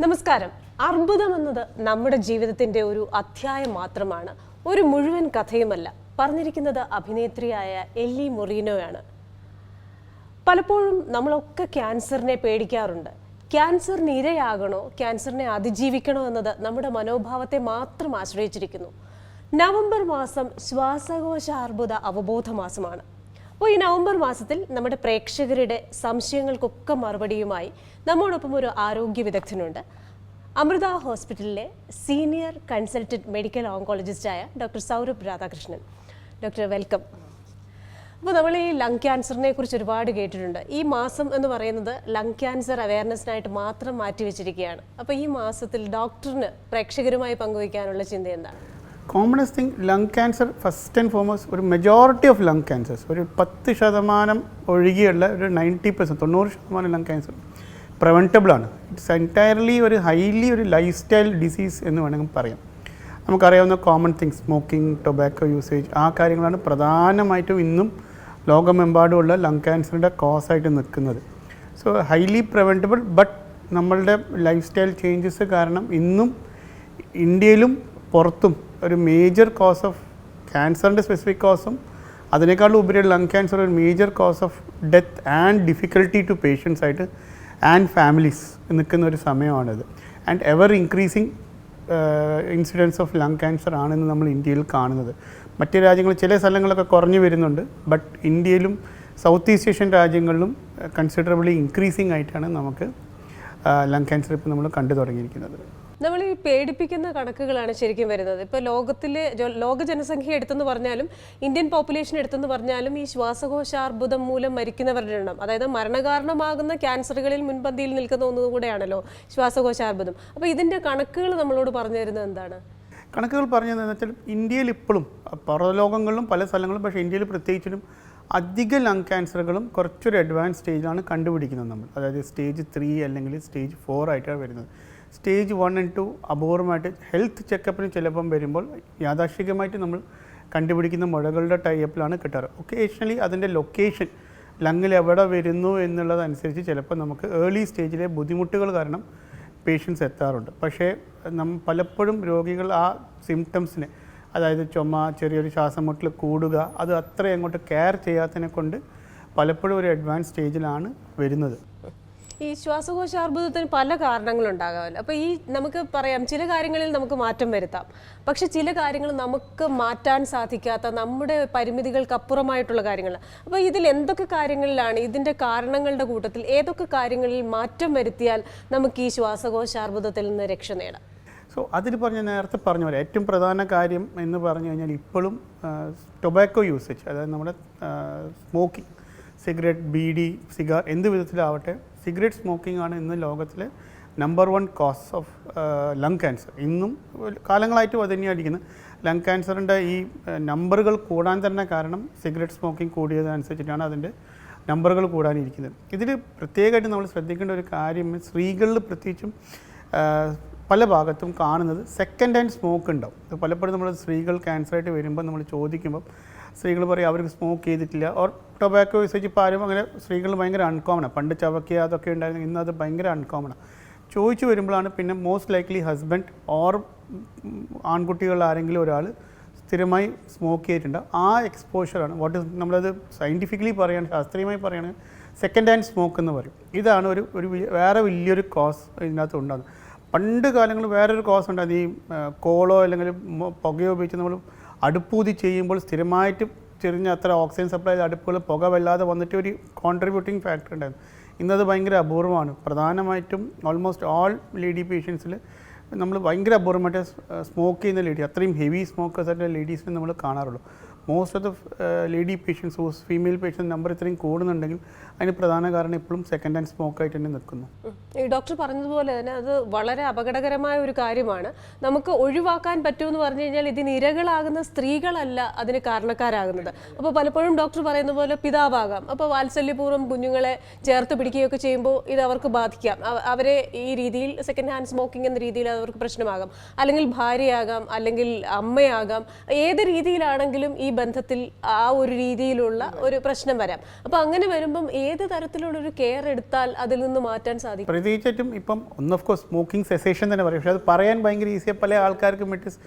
നമസ്കാരം. അർബുദം എന്നത് നമ്മുടെ ജീവിതത്തിന്റെ ഒരു അധ്യായം മാത്രമാണ്, ഒരു മുഴുവൻ കഥയുമല്ല. പറഞ്ഞിരിക്കുന്നത് അഭിനേത്രിയായ എല്ലി മൊറീനോയാണ്. പലപ്പോഴും നമ്മളൊക്കെ ക്യാൻസറിനെ പേടിക്കാറുണ്ട്. ക്യാൻസറിന് ഇരയാകണോ, ക്യാൻസറിനെ അതിജീവിക്കണോ എന്നത് നമ്മുടെ മനോഭാവത്തെ മാത്രം ആശ്രയിച്ചിരിക്കുന്നു. നവംബർ മാസം ശ്വാസകോശ അർബുദ അവബോധ മാസമാണ്. അപ്പോൾ ഈ നവംബർ മാസത്തിൽ നമ്മുടെ പ്രേക്ഷകരുടെ സംശയങ്ങൾക്കൊക്കെ മറുപടിയുമായി നമ്മോടൊപ്പം ഒരു ആരോഗ്യ വിദഗ്ധനുണ്ട്. അമൃത ഹോസ്പിറ്റലിലെ സീനിയർ കൺസൾട്ടന്റ് മെഡിക്കൽ ഓങ്കോളജിസ്റ്റായ doctor Saurabh Radhakrishnan. Doctor welcome. അപ്പോൾ നമ്മൾ ഈ ലങ് ക്യാൻസറിനെ കുറിച്ച് ഒരുപാട് കേട്ടിട്ടുണ്ട്. ഈ മാസം എന്ന് പറയുന്നത് ലങ് ക്യാൻസർ അവയർനെസ്സിനായിട്ട് മാത്രം മാറ്റിവെച്ചിരിക്കുകയാണ്. അപ്പോൾ ഈ മാസത്തിൽ ഡോക്ടറിന് പ്രേക്ഷകരുമായി പങ്കുവയ്ക്കാനുള്ള ചിന്ത എന്താണ്? Commonest thing, lung cancer first and foremost, ഒരു മെജോറിറ്റി ഓഫ് ലങ് ക്യാൻസേഴ്സ്, ഒരു 10% ഒഴികെയുള്ള ഒരു 90%, 90% ലങ് ക്യാൻസർ പ്രിവെൻറ്റബിൾ ആണ്. ഇറ്റ്സ് എൻറ്റയർലി ഒരു ഹൈലി ഒരു ലൈഫ് സ്റ്റൈൽ ഡിസീസ് എന്ന് വേണമെങ്കിൽ പറയാം. നമുക്കറിയാവുന്ന common things, smoking, tobacco usage, ആ കാര്യങ്ങളാണ് പ്രധാനമായിട്ടും ഇന്നും ലോകമെമ്പാടുമുള്ള ലങ് ക്യാൻസറിൻ്റെ കോസായിട്ട് നിൽക്കുന്നത്. സോ ഹൈലി പ്രിവെൻറ്റബിൾ, ബട്ട് നമ്മളുടെ ലൈഫ് സ്റ്റൈൽ ചേഞ്ചസ് കാരണം ഇന്നും ഇന്ത്യയിലും പുറത്തും ഒരു മേജർ കോസ് ഓഫ് ക്യാൻസറിൻ്റെ സ്പെസിഫിക് കോസും അതിനേക്കാളും ഉപരി ലങ് ക്യാൻസർ ഒരു major cause of death and difficulty to patients ആയിട്ട് ആൻഡ് ഫാമിലീസ് നിൽക്കുന്ന ഒരു സമയമാണിത്. And ever increasing incidence of lung cancer ആണെന്ന് നമ്മൾ ഇന്ത്യയിൽ കാണുന്നത്. മറ്റ് രാജ്യങ്ങൾ ചില സ്ഥലങ്ങളൊക്കെ കുറഞ്ഞു വരുന്നുണ്ട്, ബട്ട് ഇന്ത്യയിലും സൗത്ത് ഈസ്റ്റ് ഏഷ്യൻ രാജ്യങ്ങളിലും കൺസിഡറബിളി ഇൻക്രീസിങ് ആയിട്ടാണ് നമുക്ക് ലങ് ക്യാൻസർ ഇപ്പോൾ നമ്മൾ കണ്ടു തുടങ്ങിയിരിക്കുന്നത്. നമ്മൾ ഈ പേടിപ്പിക്കുന്ന കണക്കുകളാണ് ശരിക്കും വരുന്നത്. ഇപ്പോൾ ലോക ജനസംഖ്യ എടുത്തെന്ന് പറഞ്ഞാലും ഇന്ത്യൻ പോപ്പുലേഷൻ എടുത്തെന്ന് പറഞ്ഞാലും ഈ ശ്വാസകോശാർബുദം മൂലം മരിക്കുന്നവരുടെ എണ്ണം, അതായത് മരണകാരണമാകുന്ന ക്യാൻസറുകളിൽ മുൻപന്തിയിൽ നിൽക്കുന്ന ഒന്നുകൂടെയാണല്ലോ ശ്വാസകോശാർബുദം. അപ്പോൾ ഇതിൻ്റെ കണക്കുകൾ നമ്മളോട് പറഞ്ഞു തരുന്നത് എന്താണ്? കണക്കുകൾ പറഞ്ഞതെന്ന് വെച്ചാൽ ഇന്ത്യയിൽ ഇപ്പോഴും പുറലോകങ്ങളിലും പല സ്ഥലങ്ങളും, പക്ഷേ ഇന്ത്യയിൽ പ്രത്യേകിച്ചും അധിക ലങ് ക്യാൻസറുകളും കുറച്ചൊരു അഡ്വാൻസ് സ്റ്റേജിലാണ് കണ്ടുപിടിക്കുന്നത് നമ്മൾ. അതായത് സ്റ്റേജ് 3 അല്ലെങ്കിൽ സ്റ്റേജ് 4 ആയിട്ടാണ് വരുന്നത്. സ്റ്റേജ് 1 and 2 അപൂർവമായിട്ട് ഹെൽത്ത് ചെക്കപ്പിന് ചിലപ്പം വരുമ്പോൾ യാദാർശികമായിട്ട് നമ്മൾ കണ്ടുപിടിക്കുന്ന മുഴകളുടെ ടൈപ്പിലാണ് കിട്ടാറ്. ഒക്കേഷണലി അതിൻ്റെ ലൊക്കേഷൻ ലങ്ങിൽ എവിടെ വരുന്നു എന്നുള്ളതനുസരിച്ച് ചിലപ്പോൾ നമുക്ക് ഏർലി സ്റ്റേജിലെ ബുദ്ധിമുട്ടുകൾ കാരണം പേഷ്യൻസ് എത്താറുണ്ട്. പക്ഷേ പലപ്പോഴും രോഗികൾ ആ സിംറ്റംസിനെ, അതായത് ചുമ, ചെറിയൊരു ശ്വാസം മുട്ടൽ കൂടുക, അത് അത്ര അങ്ങോട്ട് കെയർ ചെയ്യാത്തതിനെ കൊണ്ട് പലപ്പോഴും ഒരു അഡ്വാൻസ് സ്റ്റേജിലാണ് വരുന്നത്. ഈ ശ്വാസകോശാർബുദത്തിന് പല കാരണങ്ങളുണ്ടാകാമല്ലോ. അപ്പോൾ ഈ നമുക്ക് പറയാം ചില കാര്യങ്ങളിൽ നമുക്ക് മാറ്റം വരുത്താം, പക്ഷെ ചില കാര്യങ്ങൾ നമുക്ക് മാറ്റാൻ സാധിക്കാത്ത നമ്മുടെ പരിമിതികൾക്കപ്പുറമായിട്ടുള്ള കാര്യങ്ങൾ. അപ്പോൾ ഇതിൽ എന്തൊക്കെ കാര്യങ്ങളിലാണ്, ഇതിൻ്റെ കാരണങ്ങളുടെ കൂട്ടത്തിൽ ഏതൊക്കെ കാര്യങ്ങളിൽ മാറ്റം വരുത്തിയാൽ നമുക്ക് ഈ ശ്വാസകോശാർബുദത്തിൽ നിന്ന് രക്ഷ നേടാം? സോ അതിൽ നേരത്തെ പറഞ്ഞ പോലെ ഏറ്റവും പ്രധാന കാര്യം എന്ന് പറഞ്ഞു കഴിഞ്ഞാൽ ഇപ്പോഴും ടൊബാക്കോ യൂസേജ്, അതായത് നമ്മുടെ സ്മോക്കിംഗ്, സിഗരറ്റ്, ബീഡി, സിഗാർ, എന്ത് വിധത്തിലാവട്ടെ സിഗരറ്റ് സ്മോക്കിംഗ് ആണ് ഇന്ന് ലോകത്തിലെ number 1 cause of lung cancer. ഇന്നും കാലങ്ങളായിട്ടും അത് തന്നെയാണ് ഇരിക്കുന്നത്. ലങ് ക്യാൻസറിൻ്റെ ഈ നമ്പറുകൾ കൂടാൻ തന്നെ കാരണം സിഗരറ്റ് സ്മോക്കിംഗ് കൂടിയതനുസരിച്ചിട്ടാണ് അതിൻ്റെ നമ്പറുകൾ കൂടാനിരിക്കുന്നത്. ഇതിൽ പ്രത്യേകമായിട്ട് നമ്മൾ ശ്രദ്ധിക്കേണ്ട ഒരു കാര്യം, സ്ത്രീകളിൽ പ്രത്യേകിച്ചും പല ഭാഗത്തും കാണുന്നത് സെക്കൻഡ് ഹാൻഡ് സ്മോക്ക് ഉണ്ടാവും. പലപ്പോഴും നമ്മൾ സ്ത്രീകൾ ക്യാൻസറായിട്ട് വരുമ്പോൾ നമ്മൾ ചോദിക്കുമ്പോൾ സ്ത്രീകൾ പറയും അവർക്ക് സ്മോക്ക് ചെയ്തിട്ടില്ല. ഓർ ടൊബാക്കോ യൂസേജ് ഇപ്പോൾ ആരും അങ്ങനെ സ്ത്രീകൾ ഭയങ്കര അൺകോമണാണ്. പണ്ട് ചവക്കുക അതൊക്കെ ഉണ്ടായിരുന്നു, ഇന്ന് അത് ഭയങ്കര അൺകോമണാണ്. ചോദിച്ചു വരുമ്പോഴാണ് പിന്നെ മോസ്റ്റ് ലൈക്ലി ഹസ്ബൻഡ് ഓർ ആൺകുട്ടികൾ ആരെങ്കിലും ഒരാൾ സ്ഥിരമായി സ്മോക്ക് ചെയ്തിട്ടുണ്ട്. ആ എക്സ്പോഷറാണ് നമ്മളത് സയൻറ്റിഫിക്കലി പറയുകയാണ്, ശാസ്ത്രീയമായി പറയുകയാണെങ്കിൽ സെക്കൻഡ് ഹാൻഡ് സ്മോക്ക് എന്ന് പറയും. ഇതാണ് ഒരു വേറെ വലിയൊരു കോസ് ഇതിനകത്ത് ഉണ്ടാകുന്നത്. പണ്ട് കാലങ്ങളിൽ വേറൊരു കോസ് ഉണ്ട്, അത് ഈ കോളോ അല്ലെങ്കിൽ പുകയോ ഉപയോഗിച്ച് നമ്മൾ അടുപ്പൂതി ചെയ്യുമ്പോൾ സ്ഥിരമായിട്ട് ചെറിഞ്ഞ അത്ര ഓക്സിജൻ സപ്ലൈ ചെയ്ത അടുപ്പുകൾ പുക വല്ലാതെ വന്നിട്ട് ഒരു കോൺട്രിബ്യൂട്ടിങ് ഫാക്ടർ ഉണ്ടായിരുന്നു. ഇന്നത് ഭയങ്കര അപൂർവമാണ്. പ്രധാനമായിട്ടും ഓൾമോസ്റ്റ് ഓൾ ലേഡി പേഷ്യൻസിൽ നമ്മൾ ഭയങ്കര അപൂർവമായിട്ട് സ്മോക്ക് ചെയ്യുന്ന ലേഡി, അത്രയും ഹെവി സ്മോക്കേഴ്സായിട്ടുള്ള ലേഡീസിനെ നമ്മൾ കാണാറുള്ളൂ. Most of the lady patients, female patients number ഇത്രയും കൂടുന്നുണ്ടെങ്കിൽ അതിന് പ്രധാന കാരണം ഇപ്പോഴും സെക്കൻഡ് ഹാൻഡ് സ്മോക്കായിട്ട് തന്നെ നിൽക്കുന്നു. ഈ ഡോക്ടർ പറഞ്ഞതുപോലെ തന്നെ അത് വളരെ അപകടകരമായ ഒരു കാര്യമാണ്. നമുക്ക് ഒഴിവാക്കാൻ പറ്റുമെന്ന് പറഞ്ഞു കഴിഞ്ഞാൽ ഇതിന് ഇരകളാകുന്ന സ്ത്രീകളല്ല അതിന് കാരണക്കാരാകുന്നത്. അപ്പോൾ പലപ്പോഴും ഡോക്ടർ പറയുന്ന പോലെ പിതാവാകാം. അപ്പോൾ വാത്സല്യപൂർവ്വം കുഞ്ഞുങ്ങളെ ചേർത്ത് പിടിക്കുകയൊക്കെ ചെയ്യുമ്പോൾ ഇത് അവർക്ക് ബാധിക്കാം. അവരെ ഈ രീതിയിൽ സെക്കൻഡ് ഹാൻഡ് സ്മോക്കിംഗ് എന്ന രീതിയിൽ അവർക്ക് പ്രശ്നമാകാം. അല്ലെങ്കിൽ ഭാര്യയാകാം, അല്ലെങ്കിൽ അമ്മയാകാം. ഏത് രീതിയിലാണെങ്കിലും ഈ ബന്ധത്തിൽ ആ ഒരു രീതിയിലുള്ള ഒരു പ്രശ്നം വരാം. അപ്പോൾ അങ്ങനെ വരുമ്പം ഏത് തരത്തിലുള്ള ഒരു കെയർ എടുത്താൽ അതിൽ നിന്ന് മാറ്റാൻ സാധിക്കും? പ്രത്യേകിച്ചും ഇപ്പം ഓഫ് കോഴ്സ് സ്മോക്കിംഗ് സെസേഷൻ തന്നെ പറയും, പക്ഷേ അത് പറയാൻ ഭയങ്കര ഈസിയാണ്. പല ആൾക്കാർക്കും ഇറ്റ് ഇസ്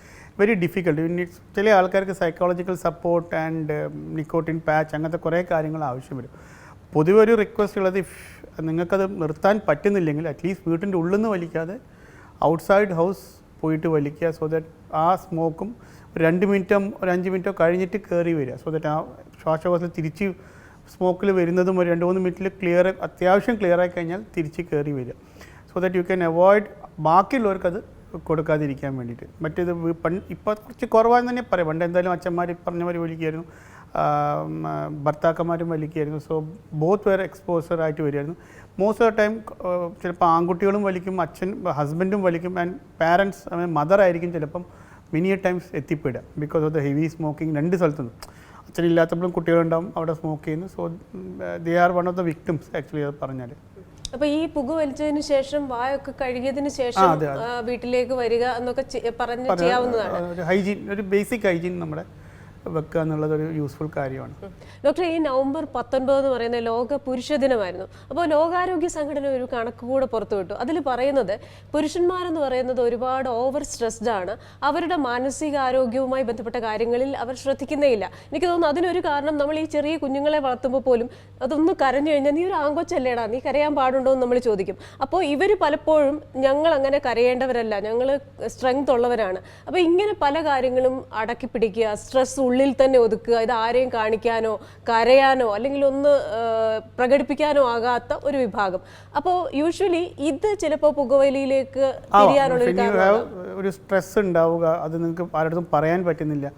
വെരി ഡിഫിക്കൽട്ട്. ചില ആൾക്കാർക്ക് psychological support and nicotine patch അങ്ങനത്തെ കുറേ കാര്യങ്ങൾ ആവശ്യം വരും. പൊതുവെ ഒരു റിക്വസ്റ്റ് ഉള്ളത്, നിങ്ങൾക്കത് നിർത്താൻ പറ്റുന്നില്ലെങ്കിൽ അറ്റ്ലീസ്റ്റ് വീട്ടിൻ്റെ ഉള്ളിൽ നിന്ന് വലിക്കാതെ ഔട്ട്സൈഡ് ഹൗസ് പോയിട്ട് വലിക്കുക. സോ ദാറ്റ് ആ സ്മോക്കും 2 മിനിറ്റോ ഒരു 5 മിനിറ്റോ കഴിഞ്ഞിട്ട് കയറി വരിക. സോ ദാറ്റ് ആ ശ്വാസകോശത്തിൽ തിരിച്ച് സ്മോക്കിൽ വരുന്നതും ഒരു 2-3 മിനിറ്റിൽ അത്യാവശ്യം ക്ലിയർ ആയി കഴിഞ്ഞാൽ തിരിച്ച് കയറി വരിക. So that you can avoid ബാക്കിയുള്ളവർക്കത് കൊടുക്കാതിരിക്കാൻ വേണ്ടിയിട്ട്. മറ്റേത് ഇപ്പോൾ കുറച്ച് കുറവാന്ന് തന്നെ പറയാം. പണ്ട് എന്തായാലും അച്ഛന്മാർ പറഞ്ഞവർ വലിക്കുമായിരുന്നു, ഭർത്താക്കന്മാരും വലിക്കുമായിരുന്നു. സോ ബോത്ത് വേറെ എക്സ്പോസർ ആയിട്ട് വരികയായിരുന്നു. മോസ്റ്റ് ഓഫ് ദ ടൈം ചിലപ്പോൾ ആൺകുട്ടികളും വലിക്കും, ഹസ്ബൻഡും വലിക്കും, ആൻഡ് പാരൻസ് മദർ ആയിരിക്കും ചിലപ്പം മിനി ടൈംസ് എത്തിപ്പെടുക because of the heavy smoking. 2 സ്ഥലത്തുനിന്നും അച്ഛനില്ലാത്തപ്പോഴും കുട്ടികളുണ്ടാവും അവിടെ സ്മോക്ക് ചെയ്യുന്നു. So they are one of the victims actually അത് പറഞ്ഞാൽ. അപ്പൊ ഈ പുക വലിച്ചതിന് ശേഷം വായൊക്കെ കഴുകിയതിന് ശേഷം വീട്ടിലേക്ക് വരിക എന്നൊക്കെ പറഞ്ഞ് ചെയ്യാവുന്നതാണ്. ഹൈജീൻ, ഒരു ബേസിക് ഹൈജീൻ നമ്മുടെ വെക്കുക എന്നുള്ളത് ഒരു യൂസ്ഫുൾ കാര്യമാണ്. ഡോക്ടർ, ഈ നവംബർ 19 എന്ന് പറയുന്ന ലോക പുരുഷ ദിനമായിരുന്നു. അപ്പോൾ ലോകാരോഗ്യ സംഘടന ഒരു കണക്ക് കൂടെ പുറത്തുവിട്ടു. അതിൽ പറയുന്നത് പുരുഷന്മാരെന്ന് പറയുന്നത് ഒരുപാട് ഓവർ സ്ട്രെസ്ഡ് ആണ്, അവരുടെ മാനസികാരോഗ്യവുമായി ബന്ധപ്പെട്ട കാര്യങ്ങളിൽ അവർ ശ്രദ്ധിക്കുന്നേയില്ല. എനിക്ക് തോന്നുന്നു അതിനൊരു കാരണം നമ്മൾ ഈ ചെറിയ കുഞ്ഞുങ്ങളെ വളർത്തുമ്പോൾ പോലും അതൊന്ന് കരഞ്ഞു കഴിഞ്ഞാൽ നീ ഒരു ആങ്കൊച്ചല്ലേടാ, നീ കരയാൻ പാടുണ്ടോ എന്ന് നമ്മൾ ചോദിക്കും. അപ്പോൾ ഇവർ പലപ്പോഴും ഞങ്ങൾ അങ്ങനെ കരയേണ്ടവരല്ല, ഞങ്ങൾ സ്ട്രെങ്ത് ഉള്ളവരാണ്. അപ്പോൾ ഇങ്ങനെ പല കാര്യങ്ങളും അടക്കി പിടിക്കുക, സ്ട്രെസ് ഉള്ളിൽ തന്നെ ഒതുക്കുക, ഇത് ആരെയും കാണിക്കാനോ കരയാനോ അല്ലെങ്കിൽ ഒന്ന് പ്രകടിപ്പിക്കാനോ ആകാത്ത ഒരു വിഭാഗം. അപ്പോൾ യൂഷ്വലി ഇത് ചിലപ്പോൾ പുകവലിയിലേക്ക് ഒരു സ്ട്രെസ് ഉണ്ടാവുക, അത് നിങ്ങൾക്ക് ആരുടെ പറയാൻ പറ്റുന്നില്ല.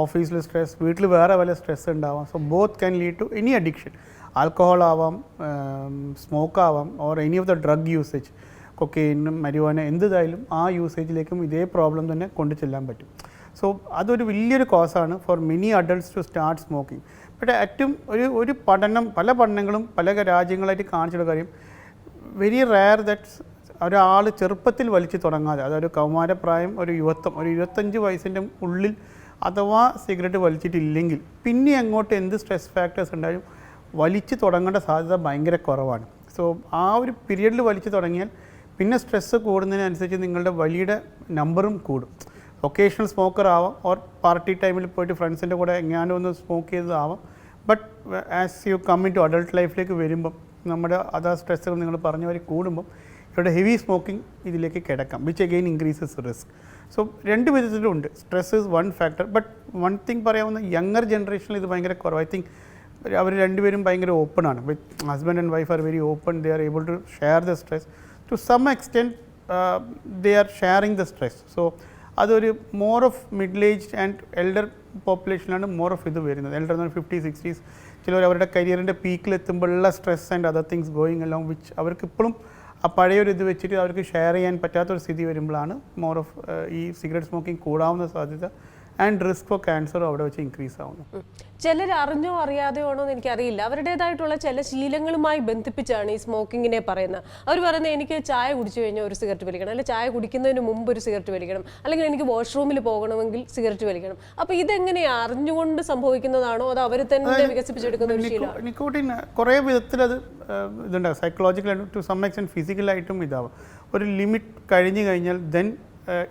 ഓഫീസിൽ സ്ട്രെസ്, വീട്ടിൽ വേറെ വല്ല സ്ട്രെസ് ഉണ്ടാവാം. So both can lead to any addiction. Alcohol ആവാം, സ്മോക്ക് ആവാം, or any of the drug usage, കൊക്കെയിനും മരിവാന എന്തായാലും ആ യൂസേജിലേക്കും ഇതേ പ്രോബ്ലം തന്നെ കൊണ്ടു ചെല്ലാൻ പറ്റും. സോ അതൊരു വലിയൊരു കോസാണ് for many adults to start smoking. പക്ഷേ ഏറ്റവും ഒരു പഠനം, പല പഠനങ്ങളും പല രാജ്യങ്ങളായിട്ട് കാണിച്ചിട്ടുള്ള കാര്യം, വെരി റയർ ദാറ്റ് ഒരാൾ ചെറുപ്പത്തിൽ വലിച്ചു തുടങ്ങാതെ, അതൊരു കൗമാരപ്രായം, ഒരു യുവത്വം, ഒരു 25 വയസ്സിൻ്റെ ഉള്ളിൽ അഥവാ സിഗരറ്റ് വലിച്ചിട്ടില്ലെങ്കിൽ പിന്നെ അങ്ങോട്ട് എന്ത് സ്ട്രെസ് ഫാക്ടേഴ്സ് ഉണ്ടായാലും വലിച്ചു തുടങ്ങേണ്ട സാധ്യത ഭയങ്കര കുറവാണ്. സോ ആ ഒരു പീരിയഡിൽ വലിച്ചു തുടങ്ങിയാൽ പിന്നെ സ്ട്രെസ്സ് കൂടുന്നതിനനുസരിച്ച് നിങ്ങളുടെ വലിയുടെ നമ്പറും കൂടും. ഒക്കേഷണൽ സ്മോക്കർ ആവാം, ഓർ പാർട്ടി ടൈമിൽ പോയിട്ട് ഫ്രണ്ട്സിൻ്റെ കൂടെ എങ്ങാനും ഒന്ന് സ്മോക്ക് ചെയ്തതാവാം. But as you come into adult ലൈഫിലേക്ക് വരുമ്പം നമ്മുടെ അതർ സ്ട്രെസ്സുകൾ നിങ്ങൾ പറഞ്ഞ വരെ കൂടുമ്പം ഇവിടെ ഹെവി സ്മോക്കിംഗ് ഇതിലേക്ക് കിടക്കാം, which again increases risk. So 2 വിധത്തിലുണ്ട്. Stress is one factor. But one thing പറയാവുന്ന, യങ്ങർ ജനറേഷനിൽ ഇത് ഭയങ്കര കുറവ്. ഐ തിങ്ക് അവർ രണ്ടുപേരും ഭയങ്കര ഓപ്പൺ ആണ്. With husband and wife are very open. They are able to share the stress to some extent. They are sharing the stress. So അതൊരു more of middle aged and elder പോപ്പുലേഷനിലാണ് more of ഇത് വരുന്നത്. Elder എന്ന് പറഞ്ഞാൽ 50s 60s. ചിലർ അവരുടെ കരിയറിൻ്റെ പീക്കിലെത്തുമ്പോഴുള്ള stress and other things going along, which അവർക്ക് ഇപ്പോഴും ആ പഴയൊരു ഇത് വെച്ചിട്ട് അവർക്ക് ഷെയർ ചെയ്യാൻ പറ്റാത്തൊരു സ്ഥിതി വരുമ്പോഴാണ് മോർ ഓഫ് ഈ സിഗരറ്റ് സ്മോക്കിംഗ് കൂടാവുന്ന സാധ്യത ആൻഡ് റിസ്ക് ഫോർ ക്യാൻസറും അവിടെ വെച്ച് ഇൻക്രീസ് ആവുന്നു. ചിലർ അറിഞ്ഞോ അറിയാതെയോ ആണോ എന്ന് എനിക്കറിയില്ല, അവരുടേതായിട്ടുള്ള ചില ശീലങ്ങളുമായി ബന്ധിപ്പിച്ചാണ് ഈ സ്മോക്കിങ്ങിനെ പറയുന്നത്. അവർ പറയുന്നത് എനിക്ക് ചായ കുടിച്ചു കഴിഞ്ഞാൽ ഒരു സിഗരറ്റ് വലിക്കണം, അല്ലെങ്കിൽ ചായ കുടിക്കുന്നതിന് മുമ്പ് ഒരു സിഗരറ്റ് വലിക്കണം, അല്ലെങ്കിൽ എനിക്ക് വാഷ്റൂമിൽ പോകണമെങ്കിൽ സിഗരറ്റ് വലിക്കണം. അപ്പോൾ ഇതെങ്ങനെയാണ്, അറിഞ്ഞുകൊണ്ട് സംഭവിക്കുന്നതാണോ അതോ അവർ തന്നെ വികസിപ്പിച്ചെടുക്കുന്ന ഒരു ശീലമാണ്? നിക്കോട്ടിൻ കുറേ വിധത്തിൽ അത് ഇതുണ്ടാകും. സൈക്കോളജിക്കലായിട്ടും ടു സം എക്സ്റ്റെൻറ്റ് ഫിസിക്കലായിട്ടും ഇതാവും. ഒരു ലിമിറ്റ് കഴിഞ്ഞ് കഴിഞ്ഞാൽ then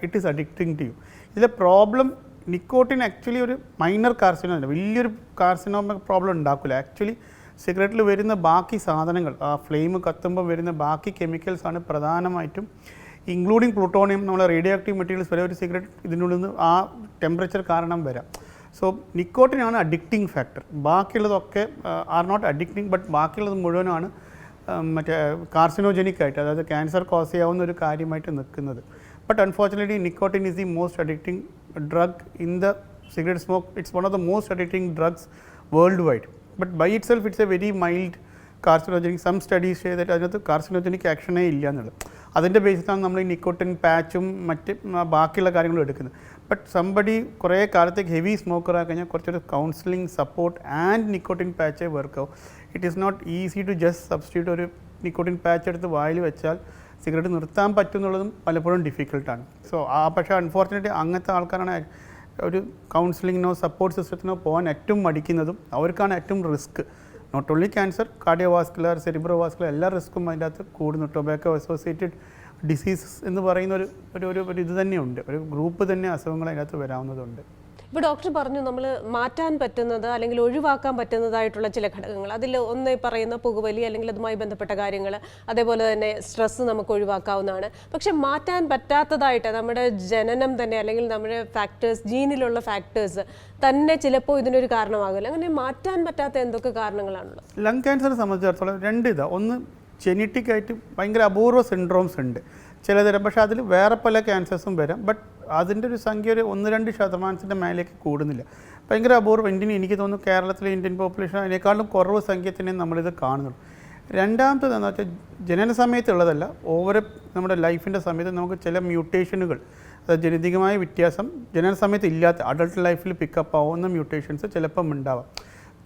it is addicting to you. ഇതിലെ പ്രോബ്ലം നിക്കോട്ടിൻ ആക്ച്വലി ഒരു മൈനർ കാർസിനോ അല്ല, വലിയൊരു കാർസിനോമ പ്രോബ്ലം ഉണ്ടാക്കില്ല. ആക്ച്വലി സിഗരറ്റിൽ വരുന്ന ബാക്കി സാധനങ്ങൾ, ആ ഫ്ലെയിം കത്തുമ്പോൾ വരുന്ന ബാക്കി കെമിക്കൽസാണ് പ്രധാനമായിട്ടും, ഇൻക്ലൂഡിങ് പ്ലൂട്ടോണിയം, നമ്മളെ റേഡിയോ ആക്റ്റീവ് മെറ്റീരിയൽസ് വരെ ഒരു സിഗരറ്റ് ഇതിനുള്ളിൽ നിന്ന് ആ ടെമ്പറേച്ചർ കാരണം വരാം. സോ നിക്കോട്ടിനാണ് അഡിക്റ്റിംഗ് ഫാക്ടർ. ബാക്കിയുള്ളതൊക്കെ ആർ നോട്ട് അഡിക്റ്റിംഗ്, ബട്ട് ബാക്കിയുള്ളത് മുഴുവനാണ് മറ്റേ കാർസിനോജനിക് ആയിട്ട്, അതായത് ക്യാൻസർ കോസ് ചെയ്യാവുന്ന ഒരു കാര്യമായിട്ട് നിൽക്കുന്നത്. But unfortunately, nicotine is the most addicting drug in the cigarette smoke. It's one of the most addicting drugs worldwide. But by itself, it's a very mild carcinogenic. Some studies say that അതിനകത്ത് carcinogenic ആക്ഷനേ ഇല്ല എന്നുള്ളത്. അതിൻ്റെ ബേസിലാണ് നമ്മൾ ഈ nicotine പാച്ചും മറ്റ് ബാക്കിയുള്ള കാര്യങ്ങളും എടുക്കുന്നത്. ബട്ട് സംബഡി കുറേ കാലത്തേക്ക് ഹെവി സ്മോക്കർ ആയി കഴിഞ്ഞാൽ കുറച്ചൊരു കൗൺസിലിംഗ് സപ്പോർട്ട് ആൻഡ് നിക്കോട്ടിൻ പാച്ചേ വർക്കാവും. It is not easy to just substitute. ഒരു നിക്കോട്ടിൻ പാച്ച് എടുത്ത് വായിൽ വെച്ചാൽ സിഗരറ്റ് നിർത്താൻ പറ്റും എന്നുള്ളതും പലപ്പോഴും ഡിഫിക്കൽട്ടാണ്. സോ പക്ഷേ അൺഫോർച്ചുനേറ്റ്ലി അങ്ങനത്തെ ആൾക്കാരാണ് ഒരു കൗൺസിലിങ്ങിനോ സപ്പോർട്ട് സിസ്റ്റത്തിനോ പോകാൻ ഏറ്റവും മടിക്കുന്നതും അവർക്കാണ് ഏറ്റവും risk. Not only cancer, cardiovascular, cerebrovascular എല്ലാ റിസ്ക്കും അതിൻ്റെ അകത്ത് കൂടുന്നു. ടൊബാക്കോ അസോസിയേറ്റഡ് ഡിസീസസ് എന്ന് പറയുന്ന ഒരു ഇത് തന്നെയുണ്ട്, ഒരു ഗ്രൂപ്പ് തന്നെ അസുഖങ്ങൾ അതിനകത്ത് വരാവുന്നതുണ്ട്. ഇപ്പോൾ ഡോക്ടർ പറഞ്ഞു നമ്മൾ മാറ്റാൻ പറ്റുന്നത് അല്ലെങ്കിൽ ഒഴിവാക്കാൻ പറ്റുന്നതായിട്ടുള്ള ചില ഘടകങ്ങൾ. അതിൽ ഒന്ന് പറയുന്ന പുകവലി അല്ലെങ്കിൽ അതുമായി ബന്ധപ്പെട്ട കാര്യങ്ങൾ, അതേപോലെ തന്നെ സ്ട്രെസ്സ് നമുക്ക് ഒഴിവാക്കാവുന്നതാണ്. പക്ഷെ മാറ്റാൻ പറ്റാത്തതായിട്ട് നമ്മുടെ ജനനം തന്നെ അല്ലെങ്കിൽ നമ്മുടെ ഫാക്ടേഴ്സ്, ജീനിലുള്ള ഫാക്ടേഴ്സ് തന്നെ ചിലപ്പോൾ ഇതിനൊരു കാരണമാകില്ല. അങ്ങനെ മാറ്റാൻ പറ്റാത്ത എന്തൊക്കെ കാരണങ്ങളാണുള്ളത്? ലങ് ക്യാൻസറിനെ സംബന്ധിച്ചിടത്തോളം രണ്ട് ഇതാണ്. ഒന്ന് ജെനറ്റിക് ആയിട്ട് ഭയങ്കര അപൂർവ സിൻഡ്രോംസ് ഉണ്ട് ചിലതരം, പക്ഷേ അതിൽ വേറെ പല ക്യാൻസേഴ്സും വരാം. ബട്ട് അതിൻ്റെ ഒരു സംഖ്യ ഒരു 1-2% മേലേക്ക് കൂടുന്നില്ല. ഭയങ്കര അപൂർവം. എനിക്ക് തോന്നുന്നു കേരളത്തിലെ ഇന്ത്യൻ പോപ്പുലേഷൻ അതിനേക്കാളും കുറവ് സംഖ്യ തന്നെ നമ്മളിത് കാണുന്നുള്ളൂ. രണ്ടാമത്തേത് എന്താ വെച്ചാൽ ജനന സമയത്തുള്ളതല്ല, ഓവർ നമ്മുടെ ലൈഫിൻ്റെ സമയത്ത് നമുക്ക് ചില മ്യൂട്ടേഷനുകൾ, അതായത് ജനിതകമായ വ്യത്യാസം ജനന സമയത്ത് ഇല്ലാത്ത അഡൾട്ട് ലൈഫിൽ പിക്കപ്പ് ആവുന്ന മ്യൂട്ടേഷൻസ് ചിലപ്പം ഉണ്ടാവാം.